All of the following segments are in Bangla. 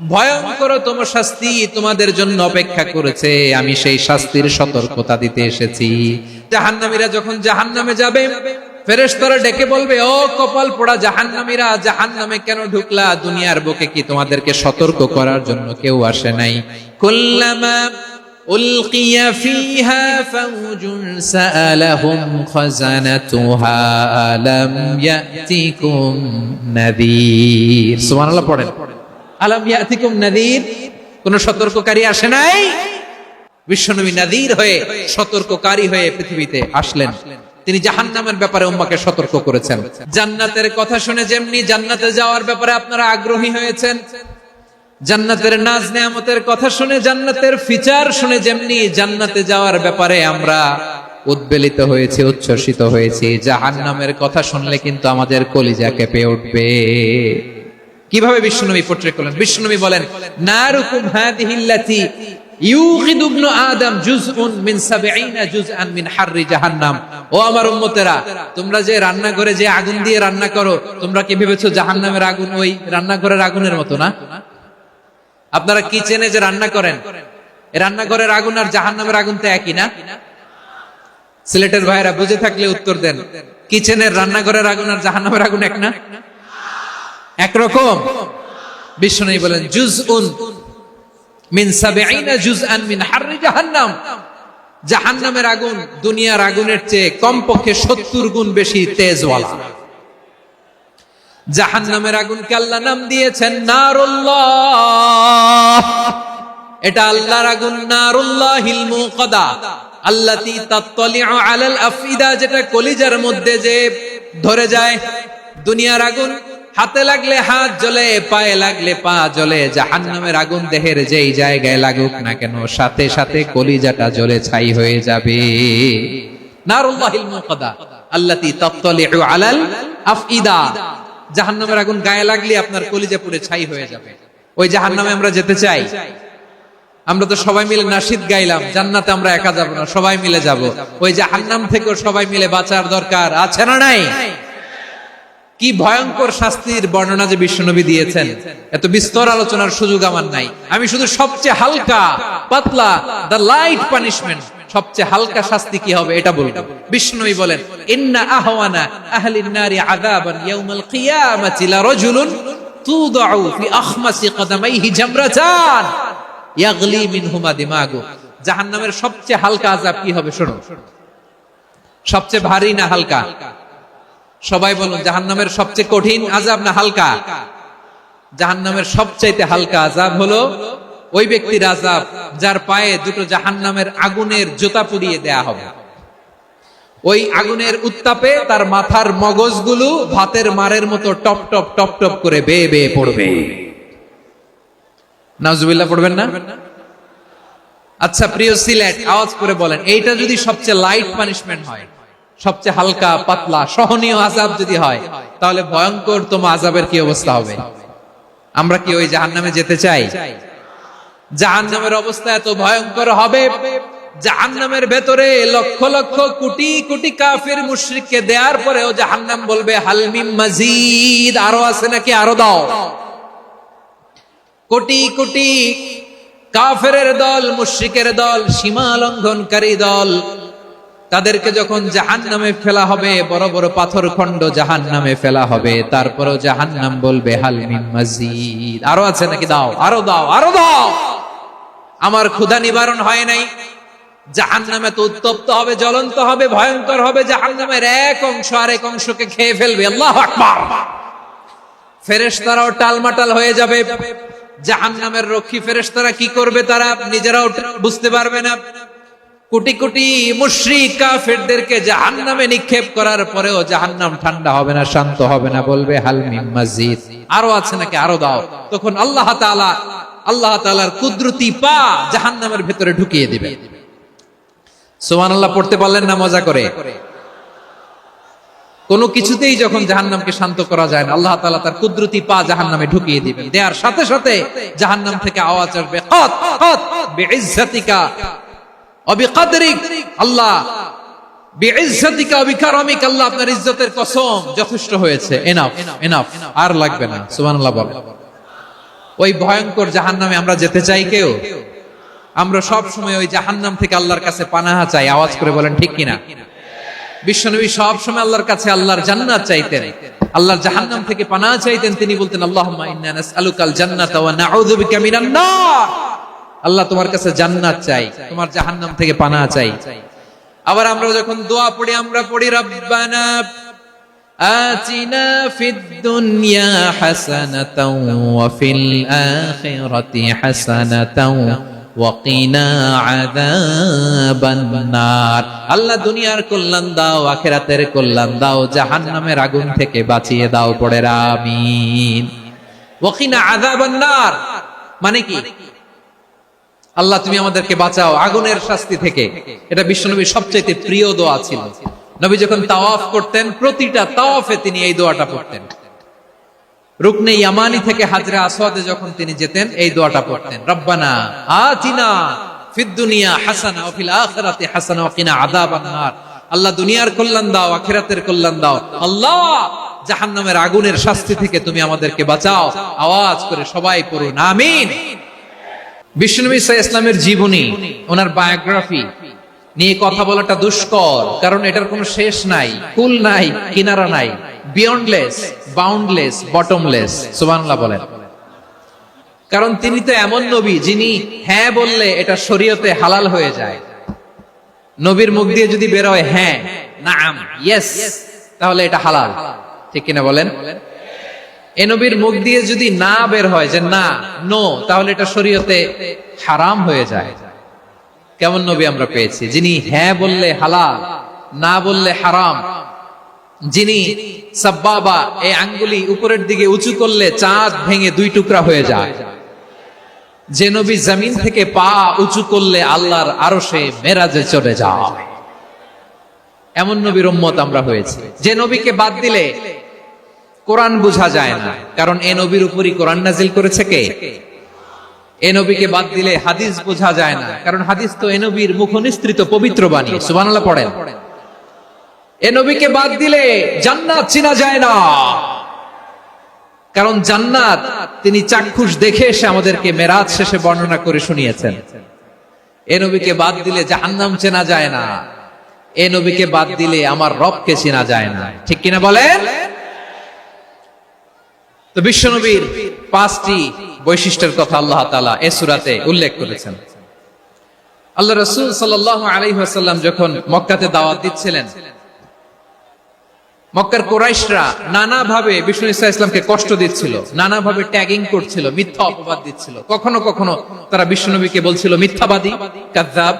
ভয়ঙ্করতম শাস্তি তোমাদের জন্য অপেক্ষা করেছে, আমি সেই শাস্তির সতর্কতা দিতে এসেছি। জাহান্নামীরা যখন জাহান্নামে যাবে, ফেরেশতারা ডেকে বলবে, ও কপাল পোড়া জাহান্নামীরা, জাহান্নামে কেন ঢুকলা? দুনিয়ার বুকে কি তোমাদেরকে সতর্ক করার জন্য কেউ আসে নাই? কুল্লামা উলকিয়া ফিহা ফাউজুন সাআলাহুম খাযানাতুহা আলাম ইয়াতিকুম নাযীর। সুবহানাল্লাহ পড়েন। আলাম ইয়াতিকুম নাযীর, কোন সতর্ককারী আসে নাই? বিশ্বনবী নাযীর হয়ে, সতর্ককারী হয়ে পৃথিবীতে আসলেন। তিনি জাহান্নামের ব্যাপারে উম্মাহকে সতর্ক করেছেন। জান্নাতের কথা শুনে যেমনি জান্নাতে যাওয়ার ব্যাপারে আপনারা আগ্রহী হয়েছেন, জান্নাতের নাজ নেয়ামতের কথা শুনে, জান্নাতের ফিচার শুনে যেমনি জান্নাতে যাওয়ার ব্যাপারে আমরা উদ্বেলিত হয়েছি, উচ্ছ্বসিত হয়েছি, জাহান্নামের কথা শুনলে কিন্তু আমাদের কলিজা কেঁপে উঠবে। কিভাবে বিশ্বনবী পোট্রে করলেন? বিশ্বনবী বলেন, নারুকুম হাদিহিল্লাতি ইউকিদু ইবনু আদম জুজউন মিন ৭০ জুজআন মিন হাররি জাহান্নাম। ও আমার উম্মতেরা, তোমরা যে রান্নাঘরে যে আগুন দিয়ে রান্না করো, তোমরা কি ভেবেছো জাহান্নামের আগুন ওই রান্নাঘরের আগুনের মতো না? আপনারা কিচেনে যে রান্না করেন, রান্নাঘরের আগুন আর জাহান্নামের আগুন তো একই না? সিলেটের ভাইরা বুঝে থাকলে উত্তর দেন। কিচেনের রান্নাঘরের আগুন আর জাহান্নামের আগুন এক না? একরকম। বিশ্বনবী বলেন, জুজউন মিন ৭০ জুজআন মিন হাররি জাহান্নাম। জাহান্নামের আগুন দুনিয়ার আগুনের চেয়ে কমপক্ষে ৭০ গুণ বেশি তেজওয়ালা। জাহান্নামের আগুনকে আল্লাহ নাম দিয়েছেন নারুল্লাহ। এটা আল্লাহর আগুন, নারুল্লাহিল মুকাদা আল্লাতী তাত্তালিউ আলাল আফইদা, যেটা কলিজার মধ্যে যে ধরে যায়। দুনিয়ার আগুন হাতে লাগলে হাত জ্বলে, পায়ে লাগলে পা জ্বলে। জাহান্নামের আগুন দেহের যেই জায়গায় লাগুক না কেন, সাথে সাথে কলিজাটা জ্বলে ছাই হয়ে যাবে। নারুল্লাহিল মুকাদা আল্লাতী তাত্তালিউ আলাল আফইদা। জাহান্নামের আগুন গায়ে লাগলে আপনার কলিজা পুড়ে ছাই হয়ে যাবে। ওই জাহান্নামে আমরা যেতে চাই? আমরা তো সবাই মিলে নাশিদ গাইলাম, জান্নাতে আমরা একা যাব না, সবাই মিলে যাব। ওই জাহান্নাম থেকেও সবাই মিলে বাঁচার দরকার আছে না নাই? কি ভয়ঙ্কর শাস্তির বর্ণনা যে বিশ্বনবী দিয়েছেন, এত বিস্তর আলোচনার সুযোগ আমার নাই। আমি শুধু সবচেয়ে হালকা পাতলা, দ্য লাইট পানিশমেন্ট, সবচেয়ে হালকা শাস্তি কি হবে এটা বলবো। বিশ্বনবী বলেন, ইন্না আহওয়ানা আহলিন নারি আযাবান ইয়াউমাল কিয়ামাতি লারাজুলুন তুদাউ ফি আখমাসি কদামাইহি জামরাতান ইয়াগলি মিনহুমা দিমাগু। জাহান্নামের সবচেয়ে হালকা আযাব কি হবে শোনো। সবচেয়ে ভারী না হালকা? সবাই বলুন, জাহান্নামের সবচেয়ে কঠিন আযাব না হালকা? জাহান্নামের সবচাইতে হালকা আযাব হলো ওই ব্যক্তির আযাব যার পায়ে দুটো জাহান্নামের আগুনের জুতা পুড়িয়ে দেয়া হবে। ওই আগুনের উত্তাপে তার মাথার মগজগুলো ভাতের মারের মতো টপ টপ টপ টপ করে বেয়ে বেয়ে পড়বে। নাউজুবিল্লাহ পড়বেন না? আচ্ছা প্রিয় সিলেট, আওয়াজ করে বলেন, এইটা যদি সবচেয়ে লাইট পানিশমেন্ট হয়, সবচেয়ে হালকা পাতলা সহনীয় আযাব যদি হয়, তাহলে ভয়ঙ্করতম আযাবের কি অবস্থা হবে? আমরা কি ওই জাহান্নামে যেতে চাই? জাহান্নামের অবস্থা এত ভয়ঙ্কর হবে, জাহান্নামের ভেতরে লক্ষ লক্ষ কোটি কোটি কাফির মুশরিককে দেওয়ার পরেও জাহান্নাম বলবে, হাল মিন মাজিদ, আরো আছে নাকি, আরো দাও। কোটি কোটি কাফেরের দল, মুশরিকের দল, সীমা লঙ্ঘনকারী দল, তাদেরকে যখন জাহান্নামে ফেলা হবে, বড় বড় পাথর খণ্ড জাহান্নামে ফেলা হবে, তারপরেও জাহান্নাম বলবে, হাল মিন মাজিদ, আরো আছে নাকি, দাও, আরো দাও, আরো দাও। আমার ক্ষুধা নিবারণ হয় নাই। জাহান্নামে তো উত্তপ্ত হবে, জ্বলন্ত হবে, ভয়ঙ্কর হবে। জাহান্নামের এক অংশ আরেক অংশকে খেয়ে ফেলবে। আল্লাহু আকবার। ফেরেশতারাও টালমাটাল হয়ে যাবে। জাহান্নামের রক্ষী ফেরেশতারা কি করবে তারা নিজেরাও বুঝতে পারবে না। কোটি কোটি মুশরিক কাফেরদেরকে জাহান্নামে নিক্ষেপ করার পরেও জাহান্নাম ঠান্ডা হবে না, শান্ত হবে না, বলবে হাল মিন মাজিদ, আরো আছে নাকি, আরো দাও। তখন আল্লাহ তাআলার কুদরতি পা জাহান্নামের ভেতরে ঢুকিয়ে দিবেন। সুবহানাল্লাহ পড়তে পারলেন না মজা করে? কোনো কিছুতেই যখন জাহান্নামকে শান্ত করা যায় না, আল্লাহ তাআলা তার কুদরতি পা জাহান্নামে ঢুকিয়ে দিবেন। দেওয়ার সাথে সাথে জাহান্নাম থেকে আওয়াজ আসবে, কাত কাত বিইজ্জাতিকা ওয়া বিকদরিক, আল্লাহ বিইজ্জাতিকা ওয়া বিকারামিক, আল্লাহ আপনার ইজ্জতের কসম, যথেষ্ট হয়েছে, এনাফ এনাফ, আর লাগবে না। সুবহানাল্লাহ বলেন। ওই ভয়ঙ্কর জাহান্নামে আমরা যেতে চাই কেউ? আমরা সব সময় ওই জাহান্নাম থেকে আল্লাহর কাছে পানাহা চাই। আওয়াজ করে বলেন ঠিক কিনা? বিশ্বনবী সব সময় আল্লাহর কাছে আল্লাহর জান্নাত চাইতেন, আল্লাহর জাহান্নাম থেকে পানাহা চাইতেন। তিনি বলতেন আল্লাহুম্মা ইন্না নাসআলুকাল জান্নাতা ওয়া নাউযু বিকা মিনান নার। আল্লাহ তোমার কাছে জান্নাত চাই, তোমার জাহান্নাম থেকে পানাহা চাই। আবার আমরা যখন দোয়া পড়ি আমরা পড়ি রব্বানা আতিনা ফিদ দুনিয়া হাসানাতাও ওয়া ফিল আখিরাতি হাসানাতাও ওয়া কিনা আযাবান নার। আল্লাহ দুনিয়ার কল্যাণ দাও, আখিরাতের কল্যাণ দাও, জাহান্নামের আগুন থেকে বাঁচিয়ে দাও। পড়ে আমিন। ওয়া কিনা আযাবান নার মানে কি? আল্লাহ তুমি আমাদেরকে বাঁচাও আগুনের শাস্তি থেকে। এটা বিশ্বনবীর সবচেয়ে প্রিয় দোয়া ছিল। নবী যখন তাওয়াফ করতেন প্রতিটা তাওয়াফে তিনি এই দোয়াটা পড়তেন। রুকনে ইয়ামানি থেকে হাজরে আসওয়াদে যখন তিনি যেতেন এই দোয়াটা পড়তেন, রব্বানা আতিনা ফিদ দুনিয়া হাসানা ওয়া ফিল আখিরাতি হাসানা ওয়া কিনা আযাবান নার। আল্লাহ দুনিয়ার কল্যাণ দাও, আখিরাতের কল্যাণ দাও। আল্লাহ জাহান্নামের আগুনের শাস্তি থেকে তুমি আমাদেরকে বাঁচাও। আওয়াজ করে সবাই পড়ুন আমিন। বিশ্বনবী সাল্লাল্লাহু আলাইহি ওয়াসাল্লামের জীবনী, ওনার বায়োগ্রাফি নিয়ে কথা বলাটা দুষ্কর, কারণ এটার কোনো শেষ নাই, কুল নাই, কিনারা নাই, বিয়ন্ডলেস, বাউন্ডলেস, বটমলেস। সুবহানাল্লাহ বলেন। কারণ তিনি তো এমন নবী যিনি হ্যাঁ বললে এটা শরীয়তে হালাল হয়ে যায়। নবীর মুখ দিয়ে যদি বের হয় হ্যাঁ, নাম, ইয়েস, তাহলে এটা হালাল। ঠিক কিনা বলেন? এ নবীর মুখ দিয়ে যদি না বের হয় যে না, নো, তাহলে এটা শরীয়তে হারাম হয়ে যায়। কেমন নবী আমরা পেয়েছি যিনি হ্যাঁ বললে হালাল, না বললে হারাম, যিনি সাব্বাবা এই আঙ্গুলি উপরের দিকে উঁচু করলে চাঁদ ভেঙে দুই টুকরা হয়ে যায়, যে নবী জমিন থেকে পা উঁচু করলে আল্লাহর আরশে মেরাজে চলে যায়, এমন নবীর উম্মত আমরা হয়েছি। যে নবীকে বাদ দিলে কোরআন বোঝা যায় না, কারণ এ নবীর উপরই কোরআন নাজিল করেছে কে? এ নবীকে বাদ দিলে হাদিস বোঝা যায় না, কারণ হাদিস তো এ নবীর মুখনিসৃত পবিত্র বাণী। সুবহানাল্লাহ পড়েন। এ নবীকে বাদ দিলে জান্নাত চিনা যায় না, কারণ জান্নাত তিনি চাক্ষুষ দেখে এসে আমাদেরকে মেরাজ শেষে বর্ণনা করে শুনিয়েছেন। এ নবীকে বাদ দিলে জাহান্নাম চেনা যায় না, এ নবীকে বাদ দিলে আমার রবকে চেনা যায় না। ঠিক কিনা বলেন? তো বিশ্বনবীর 5টি বৈশিষ্ট্যের কথা আল্লাহ তাআলা এই সূরাতে উল্লেখ করেছেন। আল্লাহ রাসূল সাল্লাল্লাহু আলাইহি ওয়াসাল্লাম যখন মক্কাতে দাওয়াত দিচ্ছিলেন, মক্কার কুরাইশরা নানাভাবে বিষ্ণু ঈসা ইসলামকে কষ্ট দিচ্ছিল, নানাভাবে ট্যাগিং করছিল, মিথ্যা অপবাদ দিচ্ছিল। কখনো কখনো তারা বিশ্বনবীকে বলছিল মিথ্যাবাদী, কাযযাব।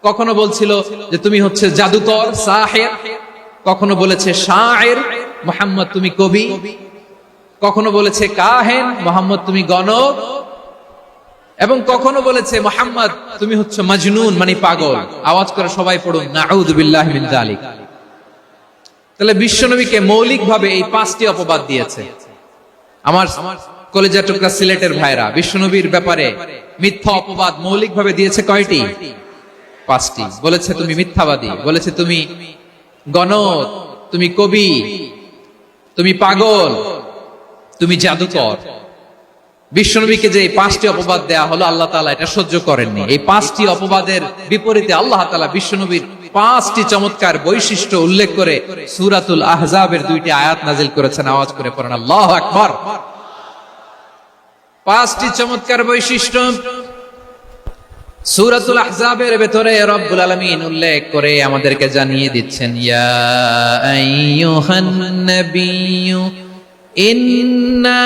কখনো বলছিল যে তুমি হচ্ছে জাদুকর, সাহির। কখনো বলেছে শায়ের, মুহাম্মদ তুমি কবি। কখনো বলেছে কাহেন, মুহাম্মদ তুমি গণক। এবং কখনো বলেছে মুহাম্মদ তুমি হচ্ছে মাজনুন, মানে পাগল। আওয়াজ করে সবাই পড়ুন নাউযু বিল্লাহি মিন যালিক। তাহলে বিশ্বনবীকে মৌলিকভাবে এই 5টি অপবাদ দিয়েছে। আমার কলেজা টুকরা সিলেটের ভাইরা, বিশ্বনবীর ব্যাপারে মিথ্যা অপবাদ মৌলিকভাবে দিয়েছে কয়টি? 5টি। বলেছে তুমি মিথ্যাবাদী, বলেছে তুমি গণক, তুমি কবি, তুমি পাগল, তুমি জাদুকর। বিশ্বনবীকে যে 5টি অপবাদ দেয়া হলো, আল্লাহ তাআলা এটা সহ্য করেননি। এই 5টি অপবাদের বিপরীতে আল্লাহ তাআলা বিশ্বনবীর 5টি চমৎকার বৈশিষ্ট্য উল্লেখ করে সূরাতুল আহজাবের 2টি আয়াত নাজিল করেছেন। আওয়াজ করে পড়েন আল্লাহু আকবার। 5টি চমৎকার বৈশিষ্ট্য সূরাতুল আহজাবের ভেতরে রব্বুল আলামিন উল্লেখ করে আমাদেরকে জানিয়ে দিচ্ছেন, ইয়া আইয়ুহান নাবিয়্যু ইন্না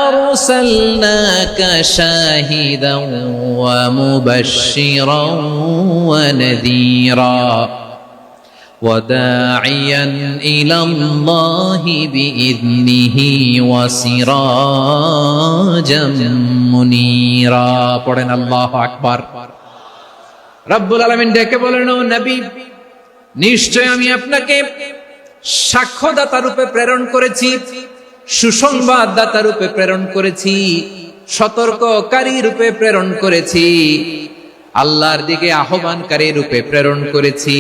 আরসালনাকা শাহিদান ওয়া মুবাশশিরান ওয়া নাযীরা ওয়া দাঈয়ান ইলাল্লাহি বিইذনিহি ওয়া সিরাজাম মুনীরা। পড়েন আল্লাহু আকবার। রব্বুল আলামিন ডেকে বলেন, ও নবী, নিশ্চয় আমি আপনাকে সাক্ষ্যদাতা রূপে প্রেরণ করেছি, সুসংবাদদাতা রূপে প্রেরণ করেছি, সতর্ককারী রূপে প্রেরণ করেছি, আল্লাহর দিকে আহ্বানকারী রূপে প্রেরণ করেছি,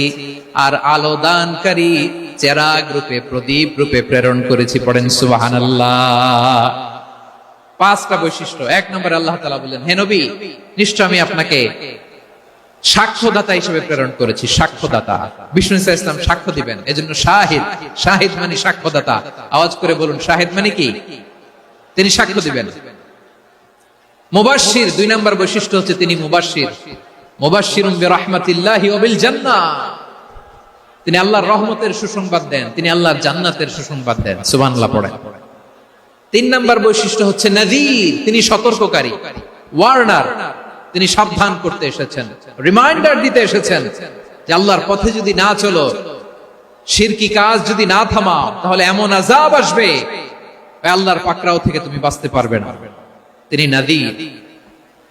আর আলো দানকারী চেরাগ রূপে, প্রদীপ রূপে প্রেরণ করেছি। পড়েন সুবহানাল্লাহ। পাঁচটা বৈশিষ্ট্য। এক নম্বরে আল্লাহ তাআলা বললেন, হে নবী, নিশ্চয় আমি আপনাকে সাক্ষ্যদাতা হিসেবে প্রেরণ করেছি। সাক্ষ্যদাতা, বিষ্ণু ইসা ইসলাম সাক্ষ্য দিবেন, এজন্য শাহিদ। শাহিদ মানে সাক্ষ্যদাতা। আওয়াজ করে বলুন, শাহিদ মানে কি? তিনি সাক্ষ্য দিবেন। মুবাশশির, দুই নম্বর বৈশিষ্ট্য হচ্ছে তিনি মুবাশশির। মুবাশশিরুম বিরাহমাতিল্লাহি ওয়া বিল জান্নাহ, তিনি আল্লাহর রহমতের সুসংবাদ দেন, তিনি আল্লাহর জান্নাতের সুসংবাদ দেন। সুবহানাল্লাহ পড়েন। তিন নম্বর বৈশিষ্ট্য হচ্ছে নাযীর, তিনি সতর্ককারী, ওয়ার্নার, তিনি সাবধান করতে এসেছেন, রিমাইন্ডার দিতে এসেছেন যে আল্লাহর পথে যদি না চলো, শিরকি কাজ যদি না থামাও, তাহলে এমন আযাব আসবে আল্লাহর পাকড়াও থেকে তুমি বাঁচতে পারবে না। তিনি নাযীর।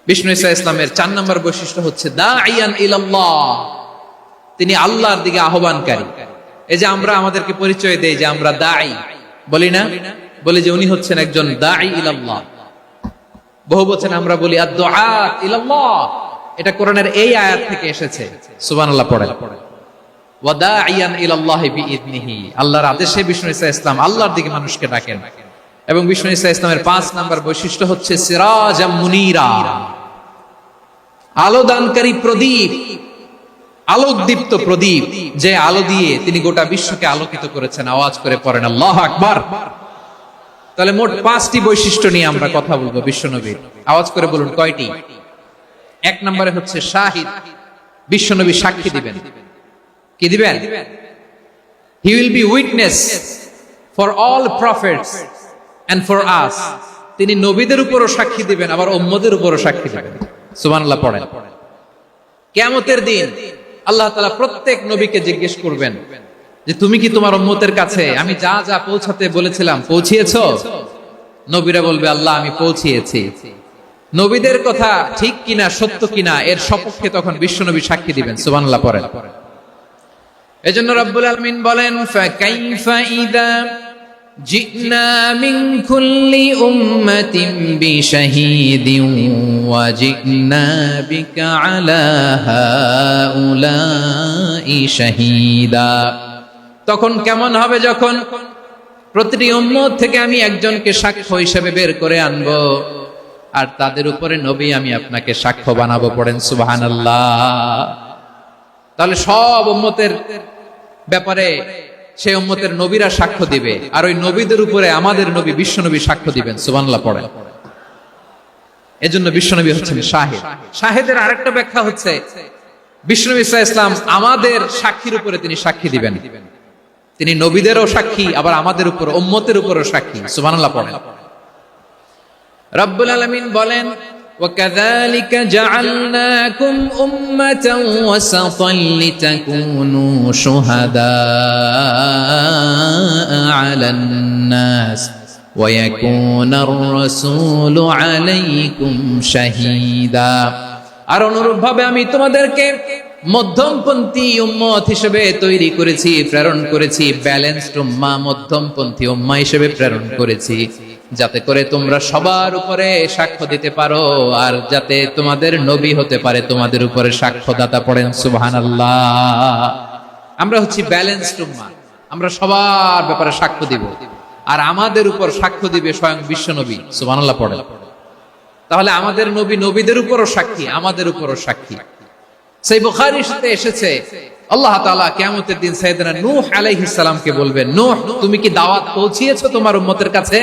বিষ্ণু ইসা ইসলামের 4 নম্বর বৈশিষ্ট্য হচ্ছে দাঈয়ান ইলাল্লাহ, তিনি আল্লাহর দিকে আহ্বানকারী। এই যে আমরা আমাদেরকে পরিচয় দেই যে আমরা দাঈ, বলি না? বলি যে উনি হচ্ছেন একজন দাঈ ইলাল্লাহ। বহু বচন আমরা বলি আদ-দুআত ইলাল্লাহ, এটা কোরআনের এই আয়াত থেকে এসেছে। সুবহানাল্লাহ পড়েন। ওয়া দাঈয়ান ইলাল্লাহি বিইذনিহি, আল্লাহর আদেশে বিষ্ণু ইসা ইসলাম আল্লাহর দিকে মানুষকে ডাকেন। এবং বিষ্ণু ইসা ইসলামের 5 নম্বর বৈশিষ্ট্য হচ্ছে সিরাজাম মুনীরা, আলোদানকারী প্রদীপ, আলোকদীপ্ত প্রদীপ, যে আলো দিয়ে তিনি গোটা বিশ্বকে আলোকিত করেছেন। আওয়াজ করে পড়েন আল্লাহু আকবার। তাহলে মোট 5টি বৈশিষ্ট্য নিয়ে আমরা কথা বলবো বিশ্বনবীর। আওয়াজ করে বলুন কয়টি? 1 নম্বরে হচ্ছে শাহিদ, বিশ্বনবী সাক্ষী দিবেন। কি দিবেন? He will be witness for all prophets and for us, তিনি নবীদের উপরও সাক্ষী দিবেন, আবার উম্মতের উপরও সাক্ষী দিবেন। সুবহানাল্লাহ পড়েন। কিয়ামতের দিন আল্লাহ তাআলা প্রত্যেক নবীকে জিজ্ঞেস করবেন যে তুমি কি তোমার উম্মতের কাছে আমি যা যা পৌঁছাতে বলেছিলাম পৌঁছিয়েছো? নবীরা বলবে আল্লাহ আমি পৌঁছিয়েছি। নবীদের কথা ঠিক কিনা, সত্য কিনা, এর সপক্ষে তখন বিশ্বনবী সাক্ষী দিবেন। সুবহানাল্লাহ পড়েন। এজন্য রব্বুল আলামিন বলেন, ফাকাইফা ইযা জিনা মিন কুল্লি উম্মাতিন বিশাহীদিন ওয়া জিনা বিকা আলা হাউলাই শাহীদা। তখন কেমন হবে যখন প্রতিটি উম্মত থেকে আমি একজনকে সাক্ষ্য হিসেবে বের করে আনবো, আর তাদের উপরে নবী আমি আপনাকে সাক্ষ্য বানাবো। পড়েন সুবহানাল্লাহ। তাহলে সব উম্মতের ব্যাপারে সেই উম্মতের নবীরা সাক্ষ্য দিবে, আর ওই নবীদের উপরে আমাদের নবী বিশ্বনবী সাক্ষ্য দিবেন। সুবহানাল্লাহ পড়েন। এজন্য বিশ্বনবী হচ্ছেন শাহিদ। শাহিদের আরেকটা ব্যাখ্যা হচ্ছে বিশ্বনবী সাল্লাল্লাহু আলাইহি ওয়াসাল্লাম আমাদের সাক্ষীর উপরে তিনি সাক্ষী দিবেন। তিনি নবীদেরও সাক্ষী, আবার আমাদের উপর উম্মতের উপরও সাক্ষী। সুবহানাল্লাহ পড়েন। রব্বুল আলামিন বলেন, وَكَذَلِكَ جَعَلْنَاكُمْ أُمَّةً وَسَطًا لِتَكُونُوا شُهَدَاءَ عَلَى النَّاسِ وَيَكُونَ الرَّسُولُ عَلَيْكُمْ شَهِيدًا। আর অনুরূপভাবে আমি তোমাদেরকে মধ্যমপন্থী উম্মত হিসেবে তৈরি করেছি, প্রেরণ করেছি। ব্যালেন্সড উম্মাহ, মধ্যমপন্থী উম্মাহ হিসেবে প্রেরণ করেছি, যাতে করে তোমরা সবার উপরে সাক্ষ্য দিতে পারো, আর যাতে তোমাদের নবী হতে পারে তোমাদের উপরে সাক্ষ্যদাতা। পড়েন সুবহানাল্লাহ। আমরা হচ্ছি ব্যালেন্সড উম্মাহ, আমরা সবার ব্যাপারে সাক্ষ্য দিব, আর আমাদের উপর সাক্ষ্য দিবে স্বয়ং বিশ্বনবী। সুবহানাল্লাহ পড়েন। তাহলে আমাদের নবী নবীদের উপরও সাক্ষী, আমাদের উপরও সাক্ষী। সেই বুখারীর সাথে এসেছে আল্লাহ তাআলা কিয়ামতের দিন সাইয়েদনা নূহ আলাইহিস সালামকে বলবেন, নূহ তুমি কি দাওয়াত পৌঁছিয়েছো তোমার উম্মতের কাছে?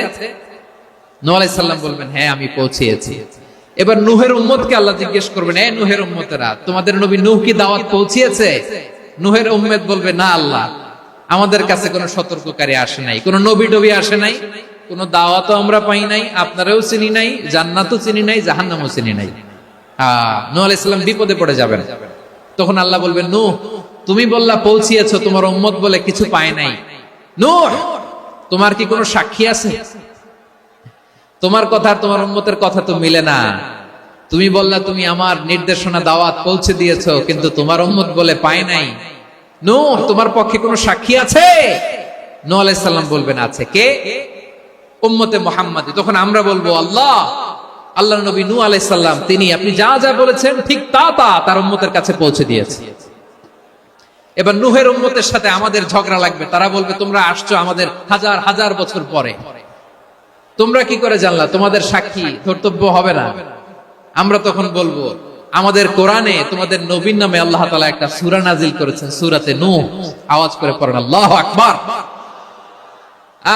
নূহ আলাইহিস সালাম বলবেন, হ্যাঁ আমি পৌঁছিয়েছি। এবার নূহের উম্মতকে আল্লাহ জিজ্ঞেস করবেন, এই নূহের উম্মতেরা, তোমাদের নবী নূহ কি দাওয়াত পৌঁছিয়েছে? নূহের উম্মত বলবে, না আল্লাহ, আমাদের কাছে কোনো সতর্ককারী আসে নাই, কোনো নবী টবি আসে নাই, কোনো দাওয়াতও আমরা পাই নাই, আপনারাও চিনি নাই, জান্নাতও চিনি নাই, জাহান্নামও চিনি নাই। নূহ আলাইহিস সালাম বিপদে পড়ে যাবেন। তখন আল্লাহ বলবেন, নূহ তুমি বললা পৌঁছিয়েছো, তোমার উম্মত বলে কিছু পায় নাই। নূহ তোমার কি কোনো সাক্ষী আছে? তোমার কথা আর তোমার উম্মতের কথা তো মিলে না। তুমি বললা তুমি আমার নির্দেশনা দাওয়াত পৌঁছে দিয়েছো, কিন্তু তোমার উম্মত বলে পায় নাই। নূহ তোমার পক্ষে কোনো সাক্ষী আছে? নূহ আলাইহিস সালাম বলবেন, আছে। কে? উম্মতে মুহাম্মাদী। তখন আমরা বলবো, আল্লাহ, আল্লাহর নবী নূহ আলাইহিস সালাম তিনি আপনি যা যা বলেছেন ঠিক তা তা তার উম্মতের কাছে পৌঁছে দিয়েছে। এবার নূহের উম্মতের সাথে আমাদের ঝগড়া লাগবে। তারা বলবে, তোমরা আসছো আমাদের হাজার হাজার বছর পরে, তোমরা কি করে জানলা? তোমাদের সাক্ষী ধর্তব্য হবে না? আমরা তখন বলবো, আমাদের কোরআনে তোমাদের নবীর নামে আল্লাহ তাআলা একটা সূরা নাজিল করেছেন, সূরাতে নূহ। আওয়াজ করে পড়েন আল্লাহু আকবার।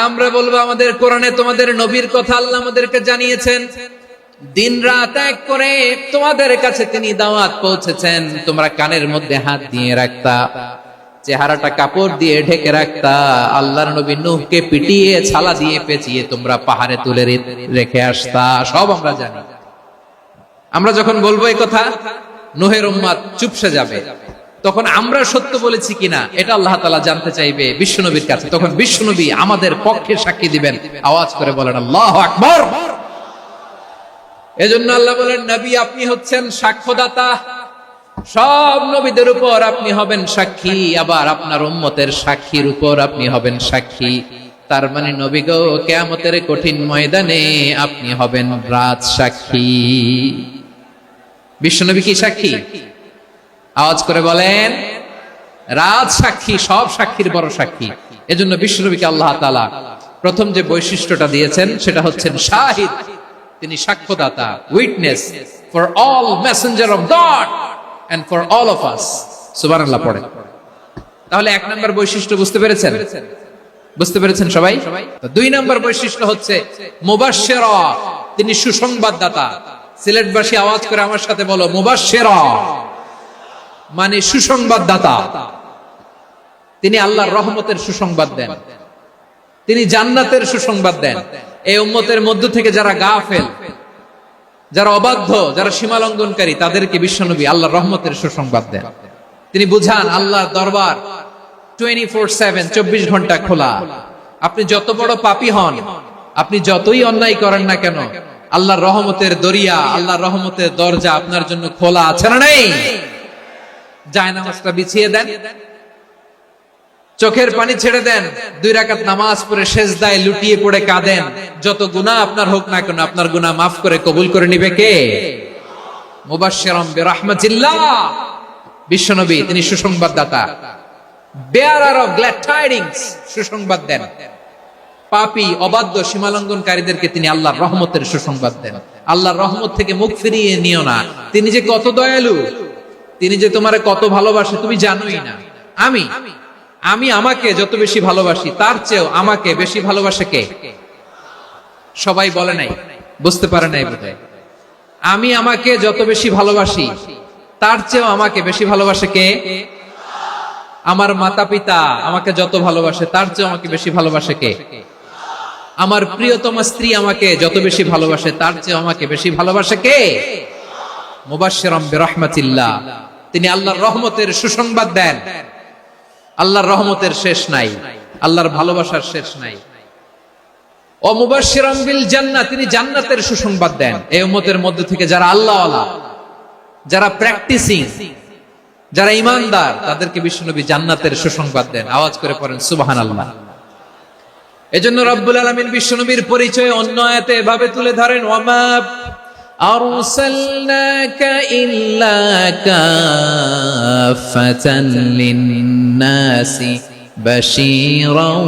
আমরা বলবো, আমাদের কোরআনে তোমাদের নবীর কথা আল্লাহ আমাদেরকে জানিয়েছেন, দিন রাত এক করে তোমাদের কাছে তিনি দাওয়াত পৌঁছেছেন। তোমরা কানের মধ্যে হাত দিয়ে রাখতা, চেহারাটা কাপড় দিয়ে ঢেকে রাখতা, আল্লাহর নবী নূহকে পিটিয়ে ছালা দিয়ে পেঁচিয়ে তোমরা পাহাড়ে তুলে রেখে আসতা। সব আমরা জানি। আমরা যখন বলবো এই কথা, নূহের উম্মত চুপসে যাবে। তখন আমরা সত্য বলেছি কিনা এটা আল্লাহ তাআলা জানতে চাইবে বিশ্বনবীর কাছে। তখন বিশ্বনবী আমাদের পক্ষে সাক্ষী দিবেন। আওয়াজ করে বলেন আল্লাহু আকবার। এজন্য আল্লাহ বলেন, নবী আপনি হচ্ছেন সাক্ষ্যদাতা, সব নবীদের উপর আপনি হবেন সাক্ষী, আবার আপনার উম্মতের সাক্ষীর উপর আপনি হবেন সাক্ষী। তার মানে নবী গো, কিয়ামতের কঠিন ময়দানে আপনি হবেন রাজ সাক্ষী। বিশ্বনবী কি সাক্ষী? আওয়াজ করে বলেন, রাজ সাক্ষী, সব সাক্ষীর বড় সাক্ষী। এজন্য বিশ্বনবীকে আল্লাহ তাআলা প্রথম যে বৈশিষ্ট্যটা দিয়েছেন সেটা হচ্ছেন শাহিদ। তিনি সাক্ষ্যদাতা, witness for all messenger of God and for all of us. সুবহানাল্লাহ পড়ে। তাহলে এক নম্বর বৈশিষ্ট্য বুঝতে পেরেছেন? বুঝতে পেরেছেন সবাই? তো দুই নম্বর বৈশিষ্ট্য হচ্ছে মুবাশশিরা, তিনি সুসংবাদদাতা। সিলেটবাসী আওয়াজ করে আমার সাথে বলো, মুবাশশিরা মানে সুসংবাদদাতা। তিনি আল্লাহর রহমতের সুসংবাদ দেন, তিনি জান্নাতের সুসংবাদ দেন। এই উম্মতের মধ্য থেকে যারা গাফেল, যারা অবাধ্য, যারা সীমালঙ্ঘনকারী, তাদেরকে বিশ্বনবী আল্লাহর রহমতের সুসংবাদ দেন। তিনি বুঝান আল্লাহর দরবার 24/7, 24 ঘন্টা খোলা। আপনি যত বড় পাপী হন, আপনি যতই অন্যায় করেন না কেন, আল্লাহর রহমতের দরিয়া, আল্লাহর রহমতের দরজা আপনার জন্য খোলা আছে না নেই? জায়নামাজটা বিছিয়ে দেন, চোখের পানি ছেড়ে দেন, 2 রাকাত নামাজ পড়ে সেজদায় লুটিয়ে পড়ে কাঁদেন। যত গুনাহ আপনার হোক না কেন, আপনার গুনাহ মাফ করে কবুল করে নিবে কে? মুবাশশিরাম বিরাহমাতিল্লাহ। বিশ্বনবী তিনি সুসংবাদদাতা, বেয়ারার অফ গ্ল্যাড টাইডিংস, সুসংবাদ দেন। পাপী, অবাধ্য, সীমালঙ্ঘনকারীদেরকে তিনি আল্লাহর রহমতের সুসংবাদ দেন। আল্লাহর রহমত থেকে মুখ ফিরিয়ে নিও না। তিনি যে কত দয়ালু, তিনি যে তোমারে কত ভালোবাসে তুমি জানোই না। আমি আমাকে যত বেশি ভালোবাসি, তার চেয়েও আমাকে বেশি ভালোবাসে কে? সবাই বলে নাই, বুঝতে পারে নাই বোধহয়। আমি আমাকে যত বেশি ভালোবাসি, তার চেয়েও আমাকে বেশি ভালোবাসে কে? আমার মাতা পিতা আমাকে যত ভালোবাসে, তার চেয়েও আমাকে বেশি ভালোবাসে কে? আমার প্রিয়তমা স্ত্রী আমাকে যত বেশি ভালোবাসে, তার চেয়েও আমাকে বেশি ভালোবাসে কে? মুবাশশিরাম বিরাহমাতিল্লাহ, তিনি আল্লাহর রহমতের সুসংবাদ দেন। আল্লাহর রহমতের শেষ নাই, আল্লাহর ভালোবাসার শেষ নাই। ও মুবাশশিরাম বিল জান্নাহ, তিনি জান্নাতের সুসংবাদ দেন। এই উম্মতের মধ্য থেকে যারা আল্লাহওয়ালা, যারা প্র্যাকটিসিং, যারা ঈমানদার, তাদেরকে বিশ্বনবী জান্নাতের সুসংবাদ দেন। আওয়াজ করে পড়েন সুবহানাল্লাহ। এজন্য রব্বুল আলামিন বিশ্বনবীর পরিচয় অন্য আয়াতে এভাবে তুলে ধরেন, ওয়ামা আরসালনাকা ইল্লা কাফাতান লিন-নাসি বাশীরাও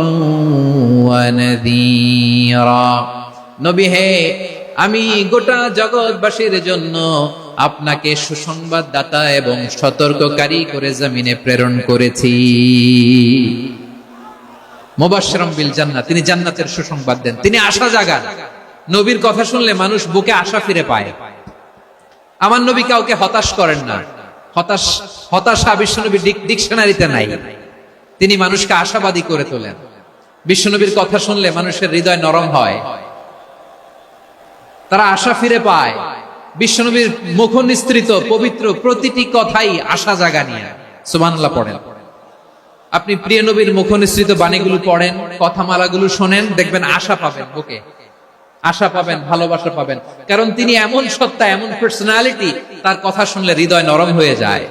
ওয়া নাযীরা। নবী হে, আমি গোটা জগৎবাসীর জন্য আপনাকে সুসংবাদদাতা এবং সতর্ককারী করে জমিনে প্রেরণ করেছি। মুবাশশিরাম বিল জান্নাহ, তিনি জান্নাতের সুসংবাদ দেন, তিনি আশা জাগান। নবীর কথা শুনলে মানুষ বুকে আশা ফিরে পায়। আমার নবী কাউকে হতাশ করেন না। হতাশা বিশ্বনবী ডিকশনারিতে নাই। তিনি মানুষকে আশাবাদী করে তোলেন। বিশ্বনবীর কথা শুনলে মানুষের হৃদয় নরম হয়, তারা আশা ফিরে পায়। বিশ্বনবীর মুখ নিঃসৃত পবিত্র প্রতিটি কথাই আশা জাগানিয়া। সুবহানাল্লাহ পড়েন। আপনি প্রিয় নবীর মুখ নিঃসৃত বাণীগুলো পড়েন, কথামালাগুলো শোনেন, দেখবেন আশা পাবেন, বুকে আশা পাবেন, ভালোবাসা পাবেন। কারণ তিনি এমন সত্তা, এমন পার্সোনালিটি, তার কথা শুনলে হৃদয় নরম হয়ে যায়।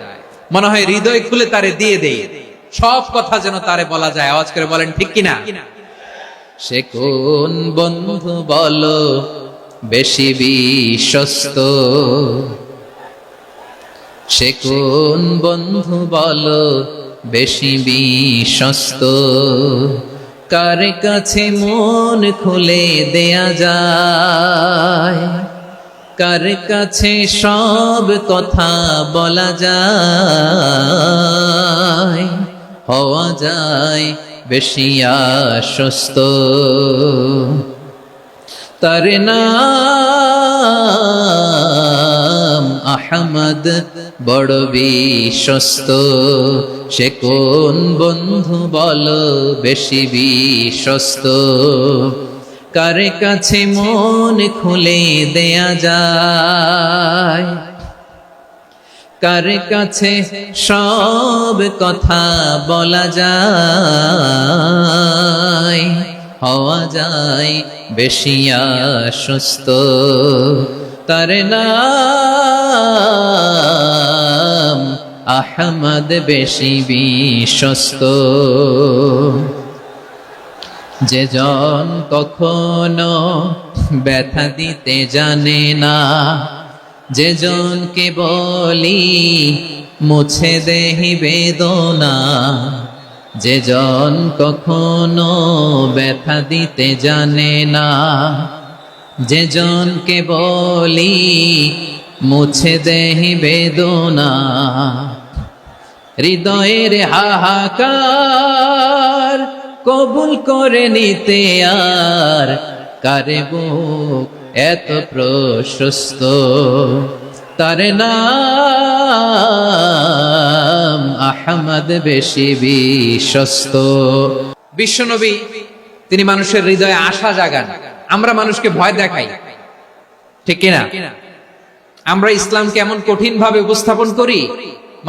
মনে হয় হৃদয় খুলে তারে দিয়ে দেই, সব কথা যেন তারে বলা যায়। আওয়াজ করে বলেন ঠিক কিনা? সে কোন বন্ধু বলো বেশি বিশ্বস্ত, সে কোন বন্ধু বলো বেশি বিশ্বস্ত, কার কাছে মন খুলে দেয়া যায়, কার কাছে সব কথা বলা যায়, হওয়া যায় বেশি আশ্বস্ত। তার নাম আহমদ, বড় বিশ্বস্ত। সে কোন বন্ধু বলো বেশি বিশ্বস্ত? কার কাছে মন খুলে দেয়া যায়, কার কাছে সব কথা বলা যায়, হওয়া যায় বেশি আশ্বস্ত। তার নাম আহমদ, বেশি বিশ্বস্ত। যে জন কখনো ব্যথা দিতে জানে না, যে জনকে বলি মুছে দেহি বেদনা, যে জন কখনো ব্যথা দিতে জানে না, যে জনকে বলি মুছে দেহি বেদনা, হৃদয়ের হাহাকার কবুল করে নিতে আর কারে বুক এত প্রশস্ত। তার নাম আহমদ, বেশি বিশ্বস্ত। বিশ্বনবী তিনি মানুষের হৃদয়ে আশা জাগান। আমরা মানুষকে ভয় দেখাই, ঠিক কিনা? আমরা ইসলামকে এমন কঠিন ভাবে উপস্থাপন করি,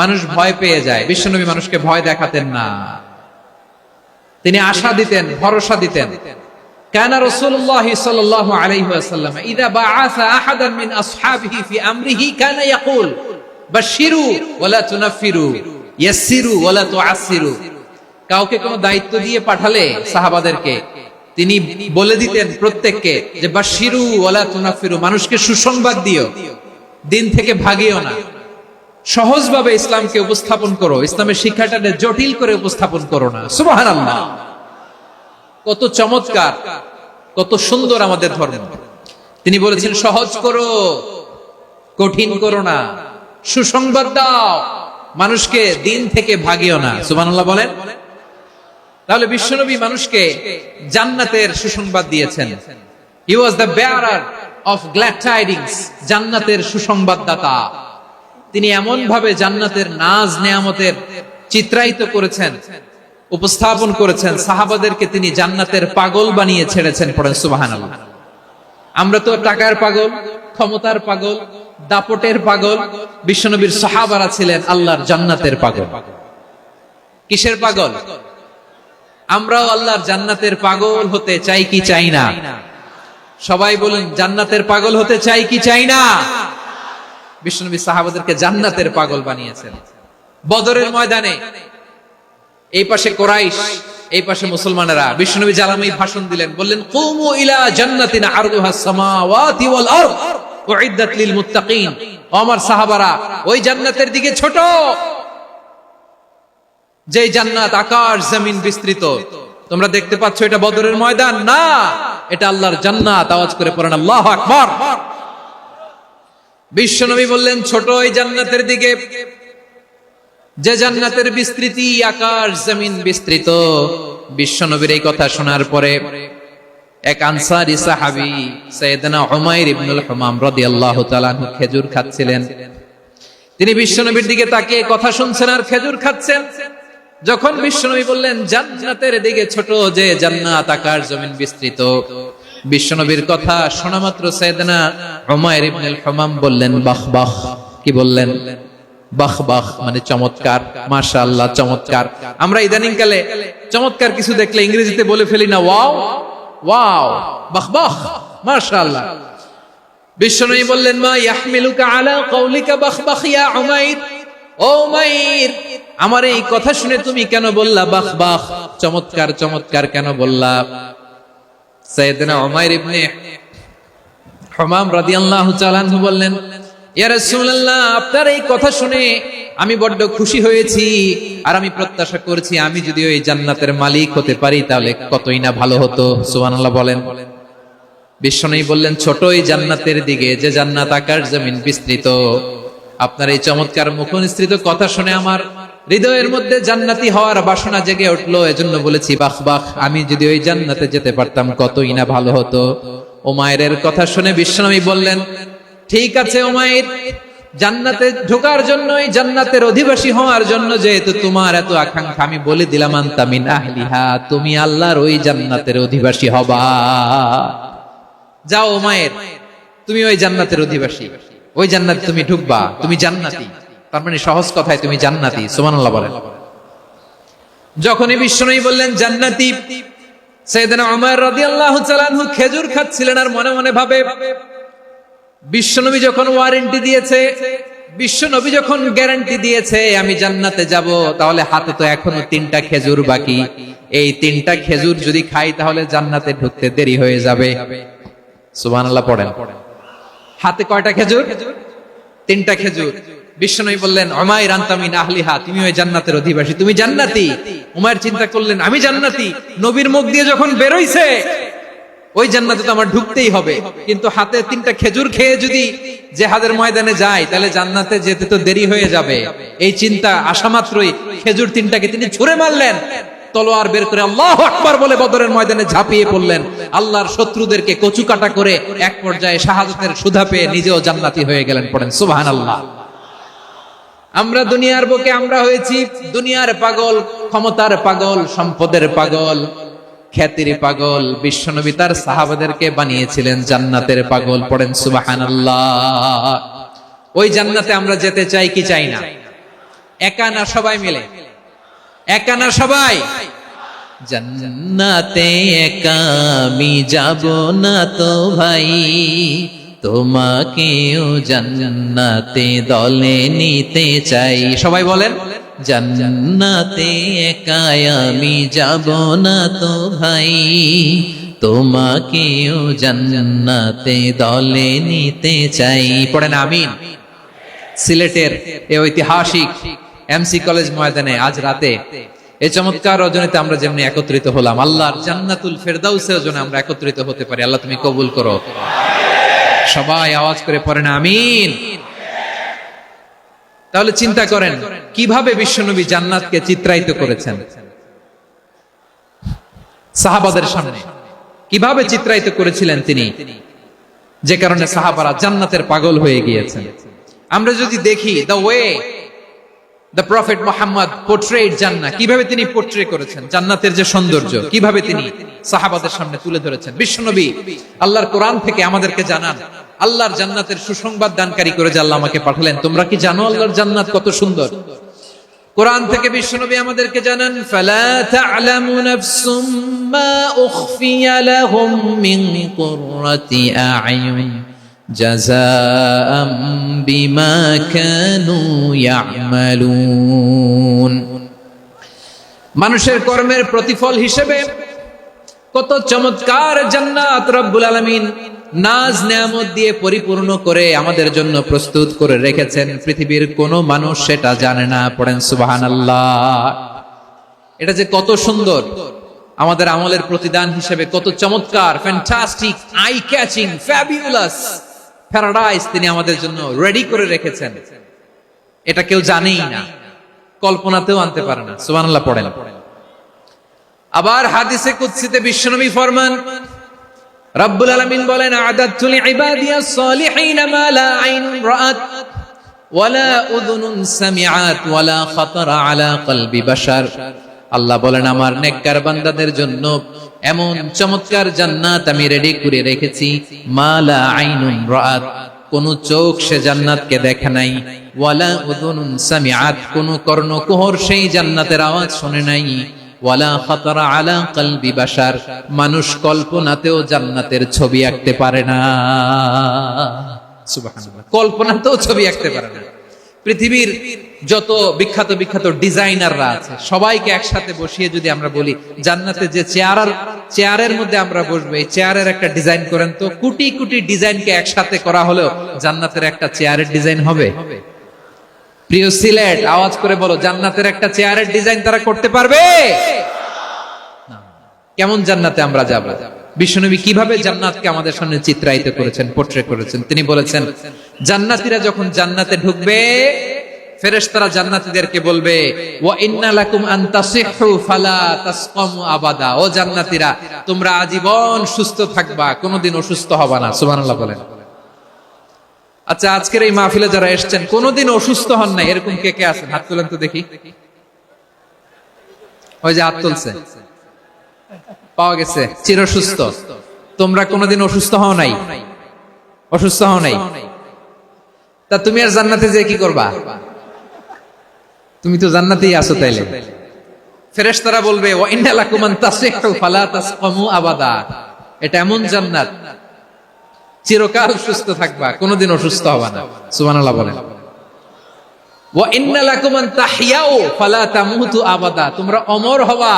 মানুষ ভয় পেয়ে যায়। বিশ্বনবী মানুষকে ভয় দেখাতেন না, তিনি আশা দিতেন, ভরসা দিতেন। কানা রাসূলুল্লাহ সাল্লাল্লাহু আলাইহি ওয়াসাল্লাম ইযা বাআসা আহাদান মিন আসহাবিহি ফি আমরিহি কানা ইয়াকুল বাশশিরু ওয়া লা তুনাফিরু, ইয়াসসিরু ওয়া লা তুআসসিরু। কাউকে কোনো দায়িত্ব দিয়ে পাঠালে সাহাবাদেরকে তিনি বলে দিতেন প্রত্যেককে যে বাশশিরু ওয়া লা তুনাফিরু, মানুষকে সুসংবাদ দিও, দিন থেকে ভাগিও না। সহজভাবে ইসলামকে উপস্থাপন করো, ইসলামের শিক্ষাটাকে জটিল করে উপস্থাপন করো না। সুবহানাল্লাহ, কত চমৎকার, কত সুন্দর আমাদের ধর্ম। তিনি বলেছেন সহজ করো, কঠিন করো না, সুসংবাদ দাও, মানুষকে দিন থেকে ভাগিও না। সুবহানাল্লাহ বলেন। তাহলে বিশ্বনবী মানুষকে জান্নাতের সুসংবাদ দিয়েছেন। He was the bearer of glad tidings, জান্নাতের সুসংবাদদাতা। তিনি এমন ভাবে জান্নাতের নাজ নেয়ামতের চিত্রায়িত করেছেন, উপস্থাপন করেছেন, সাহাবাদেরকে তিনি জান্নাতের পাগল বানিয়ে ছেড়েছেন। পড়েন সুবহানাল্লাহ। আমরা তো টাকার পাগল, ক্ষমতার পাগল, দাপটের পাগল। বিশ্বনবীর সাহাবারা ছিলেন আল্লাহর জান্নাতের পাগল। কিসের পাগল? আমরাও আল্লাহর জান্নাতের পাগল হতে চাই কি চাই না? সবাই বলেন, জান্নাতের পাগল হতে চাই কি চাই না? বিশ্বনবী সাহাবাদেরকে জান্নাতের পাগল বানিয়েছেন। বদরের ময়দানে এই পাশে কোরাইশ, এই পাশে মুসলমানেরা। বিশ্বনবী জালামি ভাষণ দিলেন, বললেন কুমু ইলা জান্নাতিন আরদুহাস সামাওয়াতি ওয়াল আরদ উইদ্দাত লিল মুত্তাকিন। আমার সাহাবারা, ওই জান্নাতের দিকে ছোট, যে জান্নাত আকাশ জমিন বিস্তৃত। তোমরা দেখতে পাচ্ছ এটা বদরের ময়দান না, এটা আল্লাহর জান্নাত। আওয়াজ করে পড়েন আল্লাহু আকবার। বিশ্বনবী বললেন ছোট ওই জান্নাতের দিকে, যে জান্নাতের বিস্তৃতি আকাশ জমিন বিস্তৃত। বিশ্বনবীর এই কথা শোনার পরে এক আনসারী সাহাবী সাইয়েদনা উমাইর ইবনুল হুমাম রাদিয়াল্লাহু তাআলা আনহু খেজুর খাচ্ছিলেন। তিনি বিশ্বনবীর দিকে তাকিয়ে কথা শুনছেন আর খেজুর খাচ্ছেন। যখন বিশ্বনবী বললেন জান্নাতের দিকে ছোট, যে জান্নাত আকাশ জমিন বিস্তৃত, বিশ্বনবীর কথা শোনা মাত্র সাইয়েদনা উমাইর ইবনুল হুমাম বললেন বাহ বাহ। কি বললেন? বাহ বাহ মানে চমৎকার, মাশাআল্লাহ চমৎকার। আমরা ইদানিং কালে চমৎকার কিছু দেখলে ইংরেজিতে বলে ফেলি না ওয়াও ওয়াও, বাহ বাহ, মাশাআল্লাহ। বিশ্বনবী বললেন মা ইয়াহমিলুকা আলা কওলিকা বাহ বাহ ইয়া উমাইর। ও উমাইর, আমার এই কথা শুনে তুমি কেন বললা বাহ বাহ, চমৎকার চমৎকার কেন বললা? সাইয়েদনা উমাইর ইবনে হুমাম রাদিয়াল্লাহু তাআলা আনহু বললেন ইয়া রাসূলুল্লাহ, আপনার এই কথা শুনে আমি বড্ড খুশি হয়েছি, আর আমি প্রত্যাশা করছি আমি যদি ওই জান্নাতের মালিক হতে পারি তাহলে কতই না ভালো হতো। সুবহানাল্লাহ বলেন। বিশ্বনবী বললেন, ছোট এই জান্নাতের দিকে, যে জান্নাত আকাশ জমিন বিস্তৃত। আপনার এই চমৎকার মুখনিসৃত কথা শুনে আমার হৃদয়ের মধ্যে জান্নাতি হওয়ার বাসনা জেগে উঠলো। এজন্য বলেছি, বাহ বাহ, আমি যদি ওই জান্নাতে যেতে পারতাম কতই না ভালো হতো। উমাইরের কথা শুনে বিশ্বনবী বললেন, ঠিক আছে উমাইর, জান্নাতে ঢোকার জন্য, এই জান্নাতের অধিবাসী হওয়ার জন্য যেহেতু তোমার এত আকাঙ্ক্ষা, আমি বলে দিলাম আনতা মিন আহলিহা, তুমি আল্লাহর ওই জান্নাতের অধিবাসী হবা। যাও উমাইর, তুমি ওই জান্নাতের অধিবাসী, ওই জান্নাতে তুমি ঢুকবা, তুমি জান্নাতি। তার মানে সহজ কথায় তুমি জান্নাতি। সুবহানাল্লাহ বলেন। যখনই বিশ্বনবী বললেন জান্নাতি, সাইয়েদনা উমর রাদিয়াল্লাহু তাআলা আনহু খেজুর খাচ্ছিলেন আর মনে মনে ভাবে, বিশ্বনবী যখন ওয়ারেন্টি দিয়েছে, বিশ্বনবী যখন গ্যারান্টি দিয়েছে আমি জান্নাতে যাব, তাহলে হাতে তো এখনো 3টা খেজুর বাকি। এই 3টা খেজুর যদি খাই তাহলে জান্নাতে ঢুকতে দেরি হয়ে যাবে। সুবহানাল্লাহ পড়েন। হাতে কয়টা খেজুর? 3টা খেজুর। বিশ্বনবী বললেন, উমাইর আনতা মিন আহলিহা, তুমি ওই জান্নাতের অধিবাসী, তুমি জান্নাতি। উমাইর চিন্তা করলেন, আমি জান্নাতি, নবীর মুখ দিয়ে যখন বের হইছে ওই জান্নাতে তো আমার ঢুকতেই হবে, কিন্তু হাতে 3টা খেজুর খেয়ে যদি জিহাদের ময়দানে যায় তাহলে জান্নাতে যেতে তো দেরি হয়ে যাবে। এই চিন্তা আসা মাত্রই খেজুর 3টাকে তিনি ছুঁড়ে মারলেন, তলোয়ার বের করে আল্লাহু আকবার বলে বদরের ময়দানে ঝাঁপিয়ে পড়লেন। আল্লাহর শত্রুদেরকে কচু কাটা করে এক পর্যায়ে শাহাদাতের সুধা পেয়ে নিজেও জান্নাতি হয়ে গেলেন। পড়েন সুবহানাল্লাহ। আমরা দুনিয়ার বুকে আমরা হয়েছি দুনিয়ার পাগল, ক্ষমতার পাগল, সম্পদের পাগল, খ্যাতির পাগল। বিশ্বনবী তার সাহাবাদেরকে বানিয়েছিলেন জান্নাতের পাগল। পড়েন সুবহানাল্লাহ। ওই জান্নাতে আমরা যেতে চাই কি চাই না? একা না সবাই মিলে? একা না সবাই? জান্নাতে একা আমি যাব না তো ভাই, তোমাকেও জান্নাতে দলে নিতে চাই। সবাই বলেন, জান্নাতে একা আমি যাব না তো ভাই, তোমাকেও জান্নাতে দলে নিতে চাই। পড়েন আমিন। সিলেটের এই ঐতিহাসিক এমসি কলেজ ময়দানে আজ রাতে এই চমৎকার রজনীতে আমরা যেমনি একত্রিত হলাম, আল্লাহর জান্নাতুল ফেরদাউসের জন্য আমরা একত্রিত হতে পারি। আল্লাহ তুমি কবুল করো। সবাই আওয়াজ করে পড়েন আমিন। তাহলে চিন্তা করেন কিভাবে বিশ্বনবী জান্নাতকে চিত্রায়িত করেছেন সাহাবাদের সামনে, কিভাবে চিত্রায়িত করেছিলেন তিনি, যে কারণে সাহাবারা জান্নাতের পাগল হয়ে গিয়েছেন। আমরা যদি দেখি the way the prophet Muhammad পোর্ট্রেড জান্নাত, কিভাবে তিনি পোর্ট্রে করেছেন জান্নাতের যে সৌন্দর্য, কিভাবে তিনি সাহাবাদের সামনে তুলে ধরেছেন। বিশ্বনবী আল্লাহর কোরআন থেকে আমাদেরকে জানান, আল্লাহর জান্নাতের সুসংবাদ দানকারী করে যে আল্লাহ আমাকে পাঠালেন। তোমরা কি জানো আল্লাহর জান্নাত কত সুন্দর? কোরআন থেকে বিশ্বনবী আমাদেরকে জানান, ফালা তা'লামু নাফসুম মা উখফিয়া লাহুম মিন কুররাতি আ'য়ুন জাযাআম বিমা কানু ইয়া'মালুন। মানুষের কর্মের প্রতিফল হিসেবে কত চমৎকার জান্নাত রব্বুল আলামিন নাজ নেয়ামত দিয়ে পরিপূর্ণ করে আমাদের জন্য প্রস্তুত করে রেখেছেন। পৃথিবীর কোন মানুষ সেটা জানে না। পড়েন সুবহানাল্লাহ। এটা যে কত সুন্দর, আমাদের আমলের প্রতিদান হিসেবে কত চমৎকার, fantastic, eye catching, fabulous paradise তিনি আমাদের জন্য রেডি করে রেখেছেন। এটা কেউ জানেই না, কল্পনাতেও আনতে পারে না। সুবহানাল্লাহ পড়েন। আবার হাদিসে কুদসিতে বিশ্বনবী ফরমান, রব্বুল আলামিন বলেন, আ'দাতু লিইবাদিয়াস সালিহিন মা লা আইনুন রাআত ওয়ালা উযুনুন সামিআত ওয়ালা খাতারা আলা কলবি বাশার। আল্লাহ বলেন, আমার নেককার বান্দাদের জন্য এমন চমৎকার জান্নাত আমি রেডি করে রেখেছি, মা লা আইনুন রাআত, কোন চোখ সে জান্নাতকে দেখে নাই, ওয়ালা উযুনুন সামিআত, কোন কর্ণকুহর সেই জান্নাতের আওয়াজ শুনে নাই, ওয়ালা খাতারা আলা কলবি বাশার, মানুষ কল্পনাতেও জান্নাতের ছবি আঁকতে পারে না। সুবহানাল্লাহ, কল্পনাতেও ছবি আঁকতে পারে না। পৃথিবীর যত বিখ্যাত বিখ্যাত ডিজাইনাররা আছে সবাইকে একসাথে বসিয়ে যদি আমরা বলি জান্নাতে যে চেয়ারের মধ্যে আমরা বসবো, এই চেয়ারের একটা ডিজাইন করেন তো, কোটি কোটি ডিজাইনকে একসাথে করা হলেও জান্নাতের একটা চেয়ারের ডিজাইন হবে? প্রিয় সিলেট, আওয়াজ করে বলো, জান্নাতের একটা চেয়ারের ডিজাইন তারা করতে পারবে? কেমন জান্নাতে আমরা যাব? বিশ্বনবী কিভাবে জান্নাতকে আমাদের সামনে চিত্রায়িত করেছেন, পোট্রে করেছেন? তিনি বলেছেন, জান্নাতীরা যখন জান্নাতে ঢুকবে, ফেরেশতারা জান্নাতীদেরকে বলবে, ওয়া ইন্না লাকুম আন তাসিহু ফালা তাসকামু আবাদা। ও জান্নাতীরা, তোমরা আজীবন সুস্থ থাকবা, কোনোদিন অসুস্থ হবা না। সুবহানাল্লাহ বলেন। আচ্ছা, আজকের এই মাহফিলে যারা এসেছেন কোনোদিন অসুস্থ হন নাই, এরকম কে কে আছেন? হাত তুলেন তো দেখি। ওই যে হাত তুলছে, পাওয়া গেছে, চির সুস্থ। তোমরা কোনোদিন অসুস্থ হও নাই? অসুস্থ হও নাই? তা তুমি আর জান্নাতে যে কি করবা? তুমি তো জান্নাতেই আছো তাইলে। ফেরেশতারা বলবে, ওয়া ইন্না লাকুম আন তাসিহু ফালা তাসকামু আবাদা। এটা এমন জান্নাত, চিরকাল সুস্থ থাকবা, কোনোদিন অসুস্থ হবা না। সুবহানাল্লাহ বলেন। ওয়া ইন্না লাকুম আন তাহইয়াউ ফালা তামুতু আবাদা। তোমরা অমর হবা,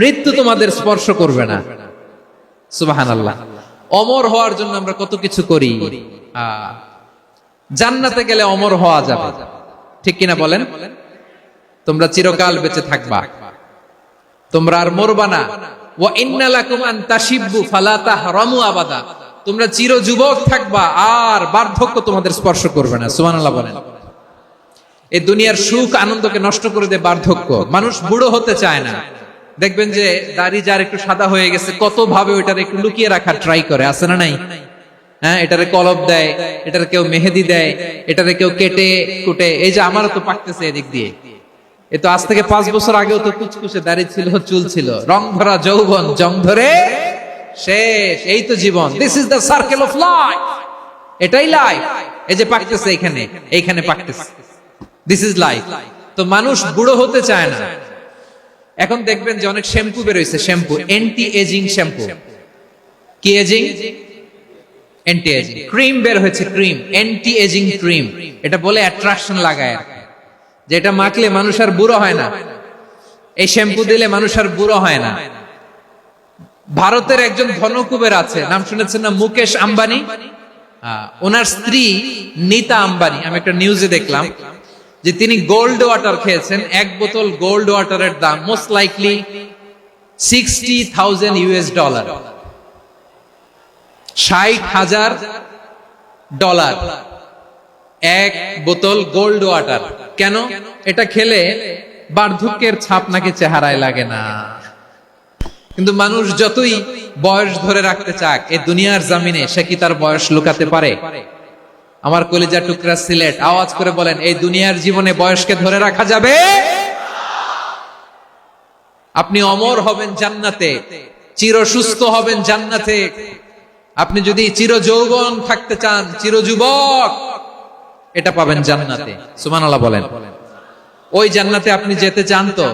মৃত্যু তোমাদের স্পর্শ করবে না। সুবহানাল্লাহ। অমর হওয়ার জন্য আমরা কত কিছু করি। জান্নাতে গেলে অমর হওয়া যাবে, ঠিক কিনা বলেন? তোমরা চিরকাল বেঁচে থাকবা, তোমরা আর মরবা না। ওয়া ইন্না লাকুম আন তাশিব্বু ফালা তাহরামু আবাদা। তোমরা চির যুবক থাকবা, আর বার্ধক্য তোমাদের স্পর্শ করবে না। সুবহানাল্লাহ বলেন। এই দুনিয়ার সুখ আনন্দকে নষ্ট করে দেয় বার্ধক্য। মানুষ বুড়ো হতে চায় না। দেখবেন যে দাড়ি যার একটু সাদা হয়ে গেছে, কত ভাবে ওইটার একটু লুকিয়ে রাখার ট্রাই করে, আছে না নাই? হ্যাঁ, এটারে কলব দেয়, এটারে কেউ মেহেদি দেয়, এটারে কেউ কেটে কুটে। এই যে আমারও তো পাকতেছে এদিক দিয়ে। এ তো আজ থেকে 5 বছর আগেও তো কুচকুচে দাড়ি ছিল, চুল ছিল, রং ধরা যৌবন, জং ধরে শেষ। এই তো জীবন। This is the circle of life. এটাই লাইফ। এই যে পাকতেছে এখানে, এইখানে পাকতেছে, দিস ইজ লাইফ। তো মানুষ বুড়ো হতে চায় না। এখন দেখবেন যে অনেক শ্যাম্পু বের হয়েছে, শ্যাম্পু, অ্যান্টি এজিং শ্যাম্পু। কি এজিং? Anti ageing. ক্রিম বের হয়েছে, ক্রিম, অ্যান্টি এজিং ক্রিম। এটা বলে অ্যাট্রাকশন লাগায়, যেটা মাখলে মানুষ আর বুড়ো হয় না। এই শ্যাম্পু দিলে মানুষ আর বুড়ো হয় না। ভারতের একজন ধনকুবের আছে, নাম শুনেছেন না? মুকেশ আম্বানি। ওনার স্ত্রী নীতা আম্বানি, আমি একটা নিউজে দেখলাম যে তিনি গোল্ড ওয়াটার খেয়েছেন। 1 বোতল গোল্ড ওয়াটারের দাম মোস্ট লাইকলি $60,000। $60,000 এক বোতল গোল্ড ওয়াটার। কেন? এটা খেলে বার্ধক্যের ছাপ নাকি চেহারায় লাগে না। কিন্তু মানুষ যতই বয়স ধরে রাখতে চাক এই দুনিয়ার জমিনে, সে কি তার বয়স লুকাতে পারে? আমার কলিজা টুকরা সিলেট, আওয়াজ করে বলেন, এই দুনিয়ার জীবনে বয়সকে ধরে রাখা যাবে? আপনি অমর হবেন জান্নাতে, চির সুস্থ হবেন জান্নাতে। আপনি যদি চির যৌবন থাকতে চান, চির যুবক, এটা পাবেন জান্নাতে। সুবহানাল্লাহ বলেন। ওই জান্নাতে আপনি যেতে চান তো?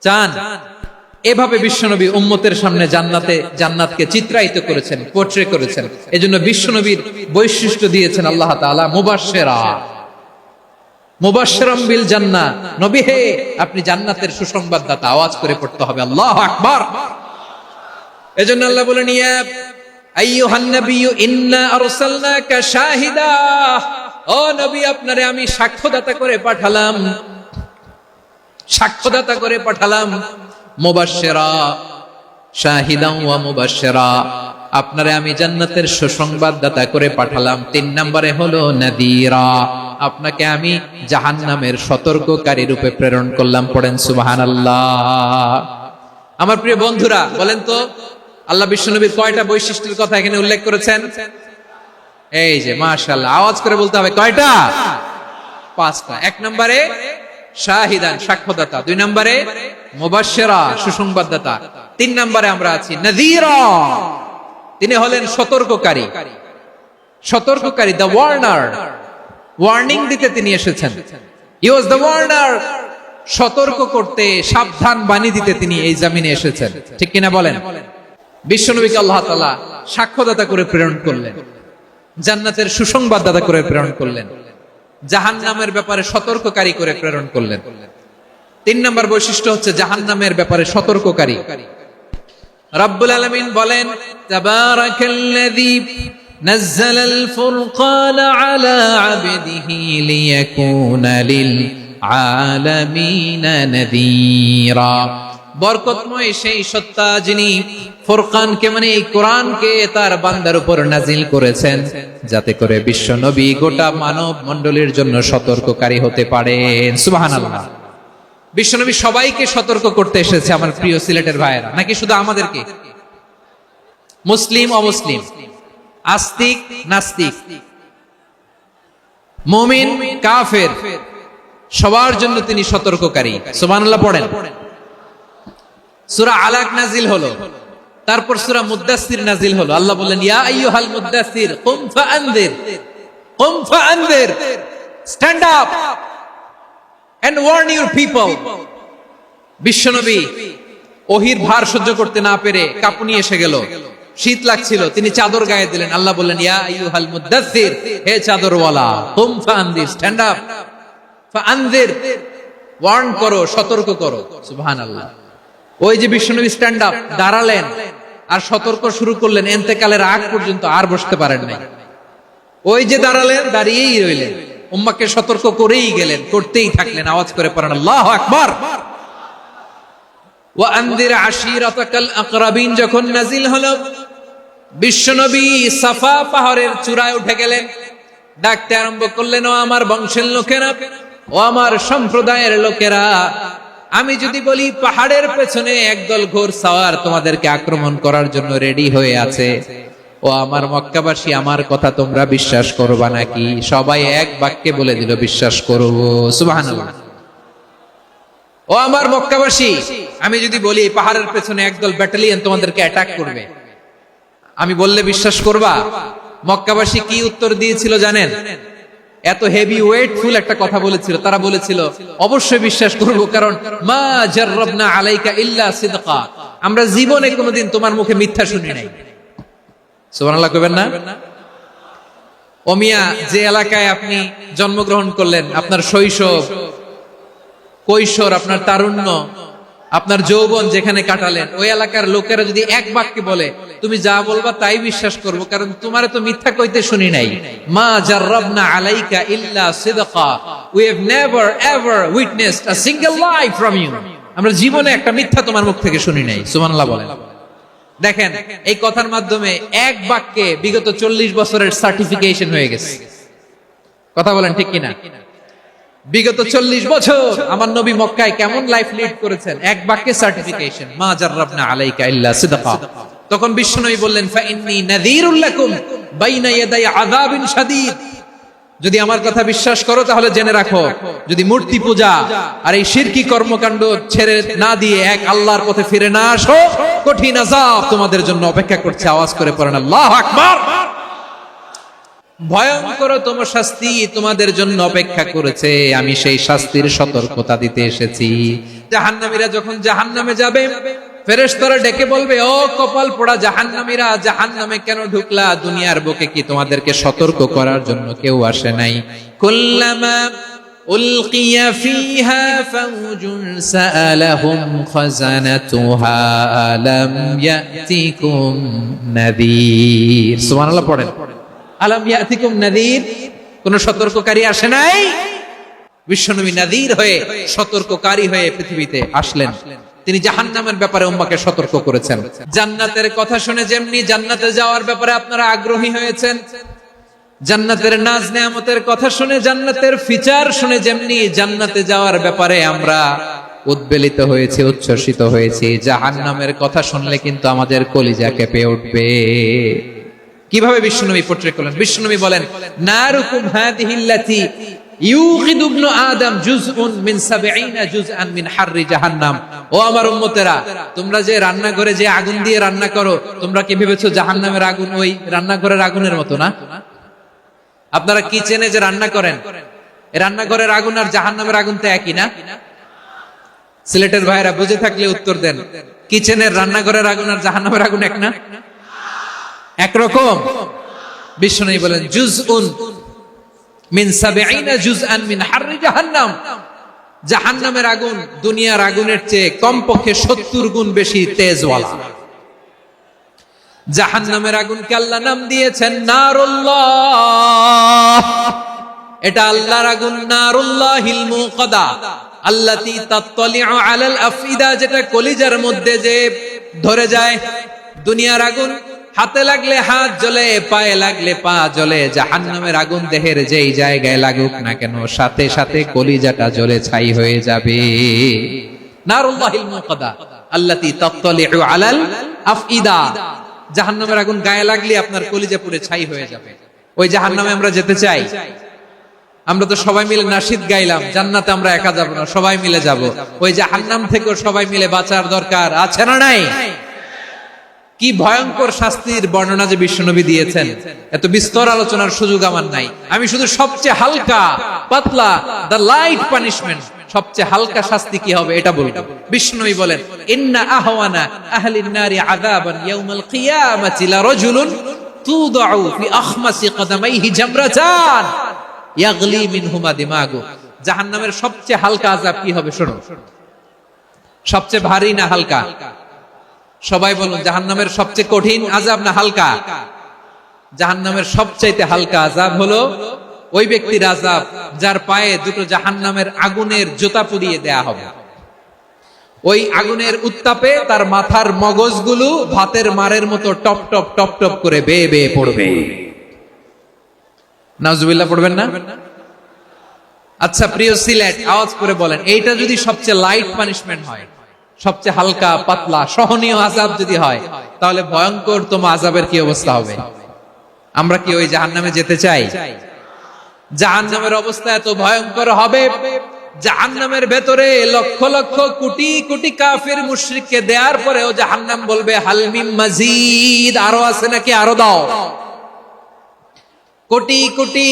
চান? এভাবে বিশ্বনবী উম্মতের সামনে জান্নাতকে চিত্রায়িত করেছেন, পোট্রে করেছেন। এজন্য বিশ্বনবীর বৈশিষ্ট্য দিয়েছেন আল্লাহ তাআলা মুবাশশিরাম বিল জান্নাহ। নবী হে, আপনি জান্নাতের সুসংবাদদাতা। আওয়াজ করে পড়তে হবে আল্লাহু আকবার। এজন্য আল্লাহ বলেন, ইয়া আইয়ুহান নাবিয়্যু ইন্না আরসালনাকা শাহিদা। ও নবী, আপনারে আমি সাক্ষ্যদাতা করে পাঠালাম, সাক্ষ্যদাতা করে পাঠালাম। মুবাশশিরা, শাহিদান ওয়া মুবাশশিরা, আপনারে আমি জান্নাতের সুসংবাদদাতা করে পাঠালাম। 3 নম্বরে হলো নাযীরা, আপনাকে আমি জাহান্নামের সতর্ককারী রূপে প্রেরণ করলাম। পড়েন সুবহানাল্লাহ। আমার প্রিয় বন্ধুরা, বলেন তো আল্লাহ বিশ্বনবীর কয়টা বৈশিষ্ট্যের কথা এখানে উল্লেখ করেছেন? এই যে মাশাআল্লাহ, আওয়াজ করে বলতে হবে, কয়টা? 5টা। 1 নম্বরে শাহিদান, সাক্ষ্যদাতা। 2 নম্বরে মুবাশশিরা, সুসংবাদদাতা। 3 নম্বরে আমরা আছি নাযীরা, তিনি হলেন সতর্ককারী। সতর্ককারী, দ্য ওয়ার্নার, ওয়ার্নিং দিতে তিনি এসেছেন। হি ওয়াজ দ্য ওয়ার্নার, সতর্ক করতে, সাবধান বাণী দিতে তিনি এই জমিনে এসেছেন। ঠিক কিনা বলেন? বিশ্বনবীকে আল্লাহ তাআলা সাক্ষ্যদাতা করে প্রেরণ করলেন, জান্নাতের সুসংবাদদাতা করে প্রেরণ করলেন, জাহান্নামের ব্যাপারে সতর্ককারী করে প্রেরণ করলেন। 3 নম্বর বৈশিষ্ট্য হচ্ছে জাহান্নামের ব্যাপারে সতর্ককারী। রব্বুল আলামিন বলেন, তাবারাকাল্লাযী নাযালাল ফুরকান আলা আবদিহি লিয়াকুনা লিল আলামিনা নাযীরা। বরকতময় সেই সত্তা যিনি ফুরকানকে মানে এই কোরআনকে তার বান্দার উপর নাজিল করেছেন, যাতে করে বিশ্ব নবী গোটা মানব মণ্ডলীর জন্য সতর্ককারী হতে পারেন। সুবহানাল্লাহ। বিশ্ব নবী সবাইকে সতর্ক করতে এসেছে আমার প্রিয় সিলেটের ভাইয়েরা, নাকি শুধু আমাদেরকে? মুসলিম অমুসলিম, আস্তিক নাস্তিক, মুমিন কাফের, সবার জন্য তিনি সতর্ককারী। সুবহানাল্লাহ পড়েন। সূরা আলাক নাজিল হলো, তারপর সূরা মুদ্দাসসির নাজিল হলো। আল্লাহ বললেন, ইয়া আইয়ুহাল মুদ্দাসসির কুম ফাআনযির, কুম ফাআনযির, stand up and warn your people. বিশ্বনবী ওহীর ভার সহ্য করতে না পেরে কাঁপুনি এসে গেল, শীত লাগছিল, তিনি চাদর গায়ে দিলেন। আল্লাহ বললেন, ইয়া আইয়ুহাল মুদ্দাসসির, হে চাদরওয়ালা, কুম ফাআনযির, স্ট্যান্ড আপ, ফাআনযির, ওয়ার্ন করো, সতর্ক করো। সুবহানাল্লাহ। ওই যে বিশ্বনবী স্ট্যান্ড আপ, দাঁড়ালেন আর সতর্ক শুরু করলেন, ইন্তেকালের আগ পর্যন্ত আর বসতে পারেন নাই। ওই যে দাঁড়ালেন, দাঁড়িয়েই রইলেন, উম্মাহকে সতর্ক করেই গেলেন, করতেই থাকলেন। আওয়াজ করে পড়েন আল্লাহু আকবার। ওয়া আনদির আশিরাতাকাল আকরাবিন যখন নাজিল হলো, বিশ্বনবী সাফা পাহাড়ের চূড়ায় উঠে গেলেন, ডাকতে আরম্ভ করলেন, ও আমার বংশের লোকেরা, ও আমার সম্প্রদায়ের লোকেরা, আমি যদি বলি পাহাড়ের পেছনে একদল ঘোড়সাওয়ার তোমাদেরকে আক্রমণ করার জন্য রেডি হয়ে আছে, ও আমার মক্কাবাসী, আমার কথা তোমরা বিশ্বাস করবা নাকি? সবাই এক বাক্যে বলে দিল, বিশ্বাস করব। সুবহানাল্লাহ। ও আমার মক্কাবাসী, আমি যদি বলি পাহাড়ের পেছনে একদল ব্যাটালিয়ন তোমাদেরকে অ্যাটাক করবে, আমি বললে বিশ্বাস করবা? মক্কাবাসী কি উত্তর দিয়েছিল জানেন? এত হেভি ওয়েটফুল একটা কথা বলেছিল। তারা বলেছিল, অবশ্যই বিশ্বাস করব, কারণ মা জাররাবনা আলাইকা ইল্লা সিদকা, আমরা জীবনে কোনোদিন তোমার মুখে মিথ্যা শুনি নাই। সুবহানাল্লাহ কইবেন না? ও মিয়া, যে এলাকায় আপনি জন্মগ্রহণ করলেন, আপনার শৈশব, কৈশোর, আপনার তারুণ্য, আপনার যৌবন যেখানে কাটালেন, ওই এলাকার লোকেরা যদি এক বাক্যে বলে তুমি যা বলবা তাই বিশ্বাস করব, কারণ তোমারে তো মিথ্যা কইতে শুনি নাই। মা জাররাবনা আলাইকা ইল্লা সিদকা, we have never ever witnessed a single lie from you, আমরা জীবনে একটা মিথ্যা তোমার মুখ থেকে শুনি নাই। সুবহানাল্লাহ বলেন। দেখেন, এই কথার মাধ্যমে এক বাক্যে বিগত 40 বছরের সার্টিফিকেশন হয়ে গেছে। কথা বলেন ঠিক কিনা? বিগত 40 বছর আমার নবী মক্কায় কেমন লাইফ লিড করেছেন, এক বাক্যে সার্টিফিকেশন, মা জাররাবনা আলাইকা ইল্লা সিদকা। তখন বিশ্বনবী বললেন, ফাইন্নী নাযীরুল লাকুম বাইনা ইয়াদাই আযাবিন শাদীদ, যদি আমার কথা বিশ্বাস করো তাহলে জেনে রাখো, যদি মূর্তি পূজা আর এই শিরকি কর্মকাণ্ড ছেড়ে না দিয়ে এক আল্লাহর পথে ফিরে না আসো, কঠিন আযাব তোমাদের জন্য অপেক্ষা করছে। আওয়াজ করে পড়েন আল্লাহু আকবার। ভয়ঙ্কর তম শাস্তি তোমাদের জন্য অপেক্ষা করেছে, আমি সেই শাস্তির সতর্কতা দিতে এসেছি। জাহান্নামীরা যখন জাহান্নামে যাবে, ফেরেশতারা ডেকে বলবে, ও কপাল পোড়া জাহান্নামীরা, জাহান্নামে কেন ঢুকলা? দুনিয়ার বুকে কি তোমাদেরকে সতর্ক করার জন্য কেউ আসে নাই? কুল্লামা উলকিয়া ফিহা ফাউজুন সাআলাহুম খাযানাতুহা আলাম ইয়াতিকুম নাযীর। সুবহানাল্লাহ পড়েন। আলাম ইয়াতিকুম নাযীর, কোন সতর্ককারী আসে নাই? বিশ্বনবী নাযীর হয়ে, সতর্ককারী হয়ে পৃথিবীতে আসলেন। তিনি জাহান্নামের ব্যাপারে উম্মাহকে সতর্ক করেছেন। জান্নাতের কথা শুনে যেমনি জান্নাতে যাওয়ার ব্যাপারে আপনারা আগ্রহী হয়েছেন, জান্নাতের নাজ নেয়ামতের কথা শুনে, জান্নাতের ফিচার শুনে যেমনি জান্নাতে যাওয়ার ব্যাপারে আমরা উদ্বেলিত হয়েছি, উচ্ছ্বসিত হয়েছি, জাহান্নামের কথা শুনলে কিন্তু আমাদের কলিজা কেঁপে উঠবে। কিভাবে বিশ্বনবী পোট্রে করলেন? বিশ্বনবী বলেন, নারুকুম হাদিহিল্লাতি ইউকিদু ইবনু আদম জুজউন মিন 70 জুজআন মিন হাররি জাহান্নাম। ও আমার উম্মতেরা, তোমরা যে রান্নাঘরে যে আগুন দিয়ে রান্না করো, তোমরা কি ভেবেছো জাহান্নামের আগুন ওই রান্নাঘরের আগুনের মতো না? আপনারা কিচেনে যে রান্না করেন, রান্নাঘরের আগুন আর জাহান্নামের আগুন তো একই না? সিলেটের ভাইরা বুঝে থাকলে উত্তর দেন, কিচেনের রান্নাঘরের আগুন আর জাহান্নামের আগুন এক না? একরকম? বিশ্বনবী বলেন, জুজউন মিন 70 জুজআন মিন হাররি জাহান্নাম, জাহান্নামের আগুন দুনিয়ার আগুনের চেয়ে কমপক্ষে 70 গুণ বেশি তেজওয়ালা। জাহান্নামের আগুনকে আল্লাহ নাম দিয়েছেন নারুল্লাহ। এটা আল্লাহর আগুন, নারুল্লাহিল মুকাদা আল্লাতী তাত্তালিউ আলাল আফইদা, যেটা কলিজার মধ্যে যে ধরে যায়। দুনিয়ার আগুন হাতে লাগলে হাত জ্বলে, পায়ে লাগলে পা জ্বলে। জাহান্নামের আগুন দেহের যেই জায়গায় লাগুক না কেন, সাথে সাথে কলিজাটা জ্বলে ছাই হয়ে যাবে। নারুল্লাহিল মুকাদা আল্লাতী তাত্তালিউ আলাল আফইদা, জাহান্নামের আগুন গায়ে লাগলে আপনার কলিজা পুড়ে ছাই হয়ে যাবে। ওই জাহান্নামে আমরা যেতে চাই? আমরা তো সবাই মিলে নাশিদ গাইলাম, জান্নাতে আমরা একা যাব না, সবাই মিলে যাব। ওই জাহান্নাম থেকেও সবাই মিলে বাঁচার দরকার আছে না নাই? কি ভয়ঙ্কর শাস্তির বর্ণনা যে বিশ্বনবী দিয়েছেন, এত বিস্তর আলোচনার সুযোগ আমার নাই। আমি শুধু সবচেয়ে হালকা পাতলা, দ্য লাইট পানিশমেন্ট, সবচেয়ে হালকা শাস্তি কি হবে এটা বলবো। বিশ্বনবী বলেন, ইন্না আহওয়ানা আহলিন নারি আযাবান ইয়াউমাল কিয়ামাতি লারাজুলুন তুদাউ ফি আখমাসি কদামাইহি জামরাতান ইয়াগলি মিনহুমা দিমাগু। জাহান্নামের সবচেয়ে হালকা আযাব কি হবে শোনো। সবচেয়ে ভারী না হালকা? সবাই বলুন, জাহান্নামের সবচেয়ে কঠিন আযাব না হালকা? জাহান্নামের সবচাইতে হালকা আযাব হলো ওই ব্যক্তির আযাব যার পায়ে দুটো জাহান্নামের আগুনের জুতা পুড়িয়ে দেয়া হবে। ওই আগুনের উত্তাপে তার মাথার মগজগুলো ভাতের মারের মতো টপ টপ টপ টপ করে বেয়ে বেয়ে পড়বে। নাউজুবিল্লাহ পড়বেন না? আচ্ছা প্রিয় সিলেট, আওয়াজ করে বলেন, এইটা যদি সবচেয়ে লাইট পানিশমেন্ট হয়, সবচেয়ে হালকা পাতলা সহনীয় আযাব যদি হয়, তাহলে ভয়ঙ্কর তম আযাবের কি অবস্থা হবে? আমরা কি ওই জাহান্নামে যেতে চাই? জাহান্নামের অবস্থা এত ভয়ঙ্কর হবে, জাহান্নামের ভেতরে লক্ষ লক্ষ কোটি কোটি কাফির মুশরিককে দেওয়ার পরেও জাহান্নাম বলবে হাল মিন মাজিদ, আরো আছে নাকি, আরো দাও। কোটি কোটি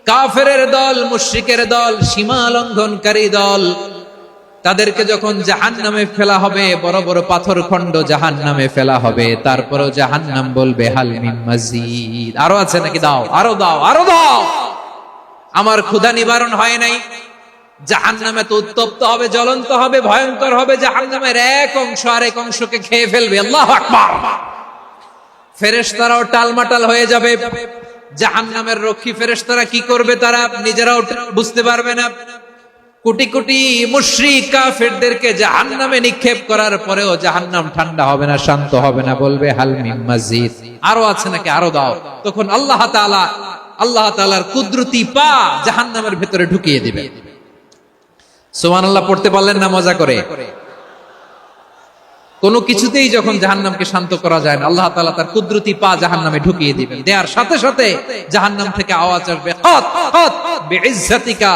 কাফেরের দল, মুশরিকের দল, সীমা লঙ্ঘনকারী দল, তাদেরকে যখন জাহান্নামে ফেলা হবে, বড় বড় পাথর খণ্ড জাহান্নামে ফেলা হবে, তারপরেও জাহান্নাম বলবে হাল মিন মাজিদ, আরো আছে নাকি, দাও, আরো দাও, আরো দাও। আমার ক্ষুধা নিবারণ হয় নাই। জাহান্নামে তো উত্তপ্ত হবে, জ্বলন্ত হবে, ভয়ঙ্কর হবে। জাহান্নামের এক অংশ আরেক অংশকে খেয়ে ফেলবে। আল্লাহু আকবার। ফেরেশতারাও টালমাটাল হয়ে যাবে। জাহান্নামের রক্ষী ফেরেশতারা কি করবে তারা নিজেরাও বুঝতে পারবে না। কোটি কোটি মুশরিক কাফেরদেরকে জাহান্নামে নিক্ষেপ করার পরেও জাহান্নাম ঠান্ডা হবে না, শান্ত হবে না, বলবে হাল মিন মাজিদ, আরো আছে নাকি, আরো দাও। তখন আল্লাহ তাআলার কুদরতি পা জাহান্নামের ভেতরে ঢুকিয়ে দিবে। সুবহানাল্লাহ পড়তে পারলেন না মজা করে? কোনো কিছুতেই যখন জাহান্নামকে শান্ত করা যায় না, আল্লাহ তাআলা তার কুদরতি পা জাহান্নামে ঢুকিয়ে দিবেন। দেয়ার সাথে সাথে জাহান্নাম থেকে আওয়াজ আসবে, কাত কাত বিইজ্জাতিকা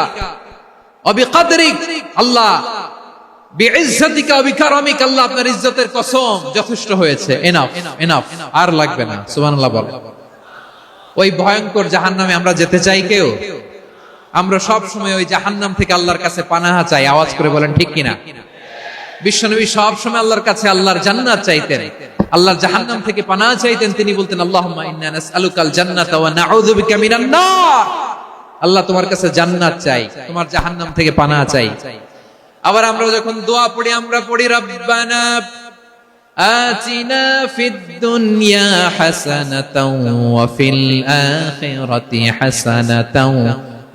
ওয়া বিকদরিক, আল্লাহ বিইজ্জাতিকা ওয়া বিকারামিক, আল্লাহ আপনার ইজ্জতের কসম, যথেষ্ট হয়েছে, এনাফ এনাফ, আর লাগবে না। সুবহানাল্লাহ বল। ওই ভয়ঙ্কর জাহান্নামে আমরা যেতে চাই কেউ? আমরা সব সময় ওই জাহান্নাম থেকে আল্লাহর কাছে পানাহা চাই। আওয়াজ করে বলেন ঠিক কিনা? বিশ্বনবী সব সময় আল্লাহর কাছে আল্লাহর জান্নাত চাইতেন, আল্লাহর জাহান্নাম থেকে পানাহা চাইতেন। তিনি বলতেন, আল্লাহুম্মা ইন্না নাসআলুকাল জান্নাতা ওয়া নাউযু বিকা মিনান নার। আল্লাহ তোমার কাছে জান্নাত চাই, তোমার জাহান্নাম থেকে পানাহা চাই। আবার আমরা যখন দোয়া পড়ি, আমরা পড়ি রব্বানা আতিনা ফিদ দুনিয়া হাসানাতাও ওয়া ফিল আখিরাতি হাসানাতাও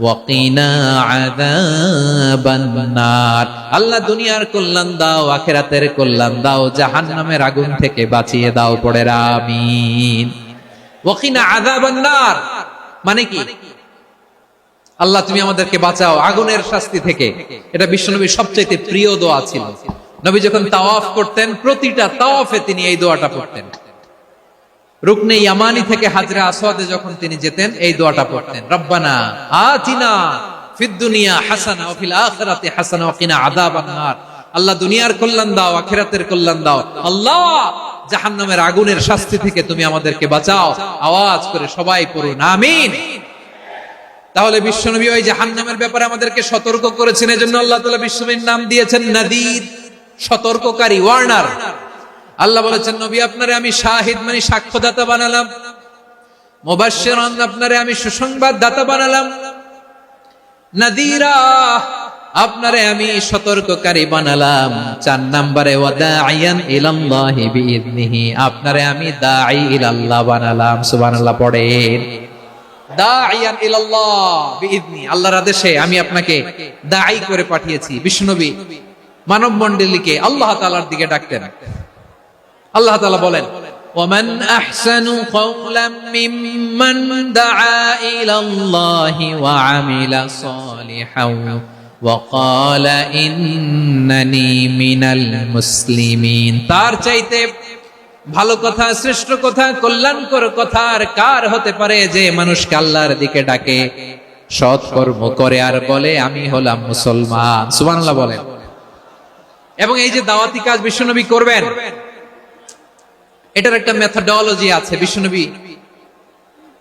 ওয়া কিনা আযাবান নার। আল্লাহ দুনিয়ার কল্যাণ দাও, আখিরাতের কল্যাণ দাও, জাহান্নামের আগুন থেকে বাঁচিয়ে দাও, পড়ে আমিন। ওয়া কিনা আযাবান নার মানে কি? আল্লাহ তুমি আমাদেরকে বাঁচাও আগুনের শাস্তি থেকে। এটা বিশ্বনবীর সবচেয়ে প্রিয় দোয়া ছিল। নবী যখন তাওয়াফ করতেন, প্রতিটা তাওয়াফে তিনি এই দোয়াটা পড়তেন। রুকনে ইয়ামানি থেকে হাজরে আসওয়াদে যখন তিনি যেতেন, এই দোয়াটা পড়তেন, রব্বানা আতিনা ফিদ দুনিয়া হাসানা ওয়া ফিল আখিরাতি হাসানা ওয়া কিনা আযাবান নার। আল্লাহ দুনিয়ার কল্যাণ দাও, আখিরাতের কল্যাণ দাও। আল্লাহ জাহান্নামের আগুনের শাস্তি থেকে তুমি আমাদেরকে বাঁচাও। আওয়াজ করে সবাই পড়ুন আমিন। তাহলে বিশ্বনবী ওই জাহান্নামের ব্যাপারে আমাদেরকে সতর্ক করেছেন। এজন্য আল্লাহ তাআলা বিশ্বনবীর নাম দিয়েছেন নাদির, সতর্ককারী, ওয়ার্নার। আল্লাহ বলেছেন, নবী আপনারে আমি শাহিদ মানে সাক্ষ্যদাতা বানালাম, মুবাশশিরান আপনারে আমি সুসংবাদ দাতা বানালাম, নাদিরা আপনারে আমি সতর্ককারী বানালাম। 4 নম্বরে ওয়াদাইয়ান ইলাল্লাহি বিইذনিহি, আপনারে আমি দাঈ ইলাল্লাহ বানালাম। সুবহানাল্লাহ পড়েন। দাঈয়ান ইলাল্লাহ বিইذনি, আল্লাহর আদেশে আমি আপনাকে দাঈ করে পাঠিয়েছি। বিশ্বনবী মানব মণ্ডলীকে আল্লাহ তাআলার দিকে ডাকতেন। আল্লাহ তাআলা বলেন, ওয়ামান আহসানু কওলাম মিম্মান দাআ ইলাল্লাহি ওয়া আমিলা সালিহান ওয়া ক্বালা ইন্নানি মিনাল মুসলিমিন। তার চাইতে ভালো কথা, শ্রেষ্ঠ কথা, কল্যাণকর কথা আর কার হতে পারে যে মানুষকে আল্লাহর দিকে ডাকে, সৎ কর্ম করে আর বলে আমি হলাম মুসলমান। সুবহানাল্লাহ বলেন। এবং এই যে দাওয়াতি কাজ বিশ্বনবী করবেন, এটার একটা মেথডোলজি আছে। বিশ্বনবী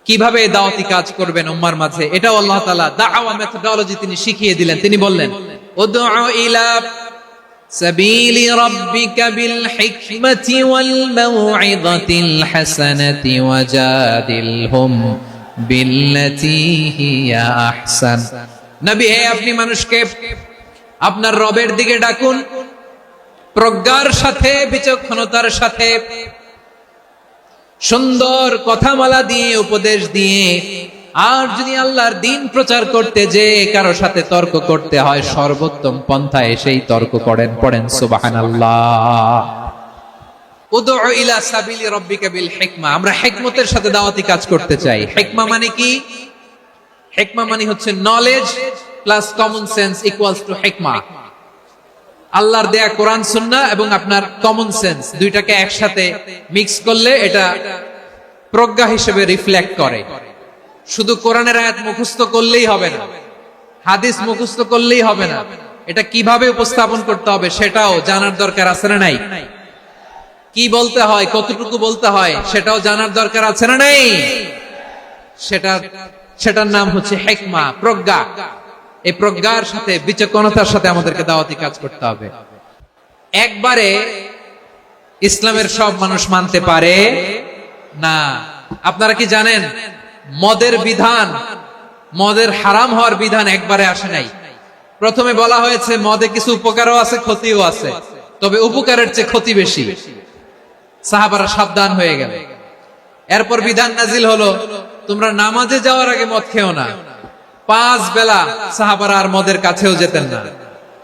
কিভাবে দাওয়াতি কাজ করবেন উম্মার মাঝে, এটাও আল্লাহ তাআলা দাওয়া মেথডোলজি তিনি শিখিয়ে দিলেন। তিনি বললেন, উদউ ইলা সাবিলি রাব্বিকা বিল হিকমাতি ওয়াল মাউইযাতিল হাসানাতি ওয়াজাদিলহুম বিল্লাতী হিয়া আহসান। নবী, হে আপনি মানুষকে আপনার রবের দিকে ডাকুন, প্রজ্ঞার সাথে, বিচক্ষণতার সাথে, সুন্দর কথামালা দিয়ে, উপদেশ দিয়ে। আর যদি আল্লাহর দ্বীন প্রচার করতে যে কারো সাথে তর্ক করতে হয়, সর্বোত্তম পন্থায় সেই তর্ক করেন। পড়েন সুবহানাল্লাহ। উদউ ইলা সাবিলি রাব্বিকা বিল হিকমা, আমরা হিকমতের সাথে দাওয়াতি কাজ করতে চাই। হিকমা মানে কি? হিকমা মানে হচ্ছে knowledge plus common sense equals to হিকমা। আল্লাহর দেয়া কোরআন সুন্নাহ এবং আপনার কমন সেন্স দুইটাকে একসাথে মিক্স করলে এটা প্রজ্ঞা হিসেবে রিফ্লেক্ট করে। শুধু কোরআনের আয়াত মুখস্থ করলেই হবে না, হাদিস মুখস্থ করলেই হবে না, এটা কিভাবে উপস্থাপন করতে হবে সেটাও জানার দরকার আছে না নাই? কি বলতে হয়, কতটুকু বলতে হয় সেটাও জানার দরকার আছে না নাই? সেটার নাম হচ্ছে হিকমা, প্রজ্ঞা। এই প্রজ্ঞার সাথে, বিচক্ষণতার সাথে আমাদেরকে দাওয়াতি কাজ করতে হবে। একবারে ইসলামের সব মানুষ মানতে পারে না। আপনারা কি জানেন মদের বিধান, মদের হারাম হওয়ার বিধান একবারে আসে নাই। প্রথমে বলা হয়েছে মদে কিছু উপকারও আছে, ক্ষতিও আছে, তবে উপকারের চেয়ে ক্ষতি বেশি। সাহাবারা সাবধান হয়ে গেল। এরপর বিধান নাজিল হলো, তোমরা নামাজে যাওয়ার আগে মদ খেও না। 5 বেলা সাহাবারা আর মদের কাছেও যেতেন না,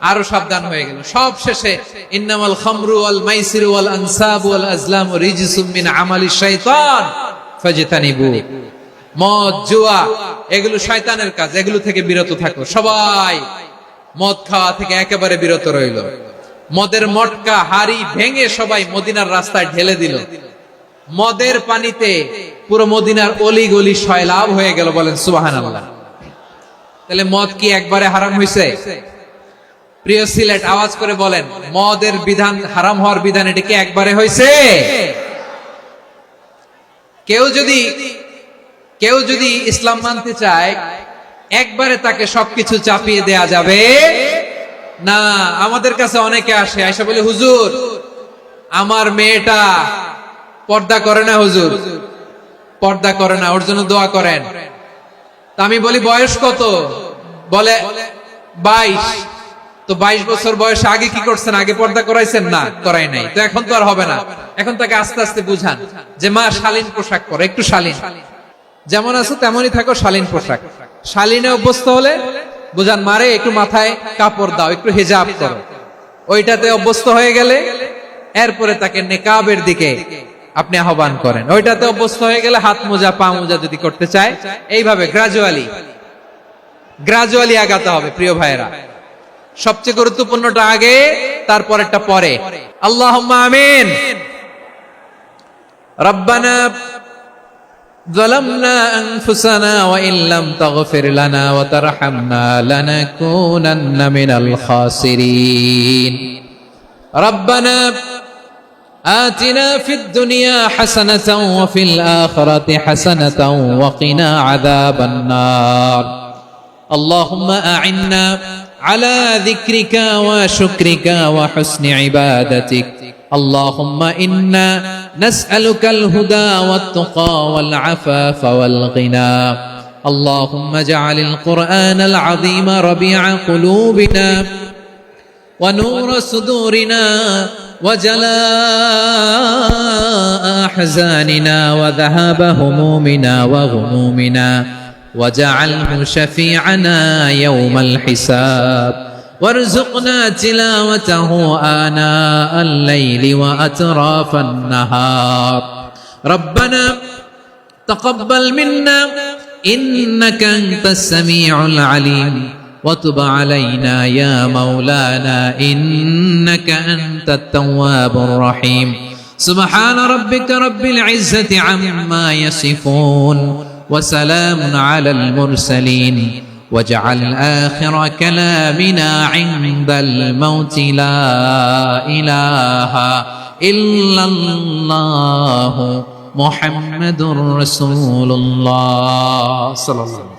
আরো সাবধান হয়ে গেল। সব শেষে ইন্নামাল খামরু ওয়াল মাইসিরু ওয়াল আনসাবু ওয়াল আজলামু রিজসুম মিন আমালিশ শাইতান ফাজতানিবু। মদ, জুয়া এগুলো শয়তানের কাজ, এগুলো থেকে বিরত থাকো। সবাই মদ খাওয়া থেকে একেবারে বিরত রইল। মদের মটকা, হাড়ি ভেঙে সবাই মদিনার রাস্তায় ঢেলে দিল। মদের পানিতে পুরো মদিনার অলি গলি সয়লাভ হয়ে গেল। বলেন সুবহানাল্লাহ। তাহলে মদ কি একবারে হারাম হয়েছে? প্রিয় সিলেট, আওয়াজ করে বলেন, মদের বিধান, হারাম হওয়ার বিধান এটা কি একবারে হয়েছে? কেউ যদি ইসলাম মানতে চায়, একবারে তাকে সবকিছু চাপিয়ে দেয়া যাবে না। আমাদের কাছে অনেকে আসে, আয়সা বলে, হুজুর আমার মেয়েটা পর্দা করে না, হুজুর পর্দা করে না, ওর জন্য দোয়া করেন। তা আমি বলি বয়স কত? বলে 22। তো 22 বছর বয়সে আগে কি করছেন? আগে পর্দা করাইছেন? না, করাই নাই। তো এখন তো আর হবে না। এখন তাকে আস্তে আস্তে বুঝান যে মা শালীন পোশাক পরো, একটু শালীন, যেমন আছো তেমনই থাকো, শালীন পোশাক। শালীনে অভ্যস্ত হলে বুঝান, মারে একটু মাথায় কাপড় দাও, একটু হিজাব করো। ওইটাতে অভ্যস্ত হয়ে গেলে এরপরে তাকে নেকাবের দিকে আপনি আহ্বান করেন। ওইটাতে অভ্যস্ত হয়ে গেলে হাত মোজা, পা মোজা যদি করতে চায়, এইভাবে গ্রাজুয়ালি আগাতে হবে। প্রিয় ভাইয়েরা, সবচেয়ে গুরুত্বপূর্ণটা আগে, তারপরেরটা পরে। আল্লাহুম্মা আমিন। রব্বানা যালামনা আনফুসানা ওয়া ইল্লাম তাগফির লানা ওয়া তারহামনা লানাকুনান্না মিনাল খাসিরিন। রব্বানা آتنا في الدنيا حسنة وفي الآخرة حسنة وقنا عذاب النار. اللهم أعنا على ذكرك وشكرك وحسن عبادتك. اللهم إنا نسألك الهدى والتقى والعفاف والغنى. اللهم اجعل القرآن العظيم ربيع قلوبنا ونور صدورنا وجلاء أحزاننا وذهاب همومنا وغمومنا وجعله شفيعنا يوم الحساب وارزقنا تلاوته آناء الليل وأطراف النهار ربنا تقبل منا إنك أنت السميع العليم وتب علينا يا مولانا إنك أنت التواب الرحيم سبحان ربك رب العزة عما يصفون وسلام على المرسلين واجعل آخر كلامنا عند الموت لا إله إلا الله محمد رسول الله صلى الله عليه وسلم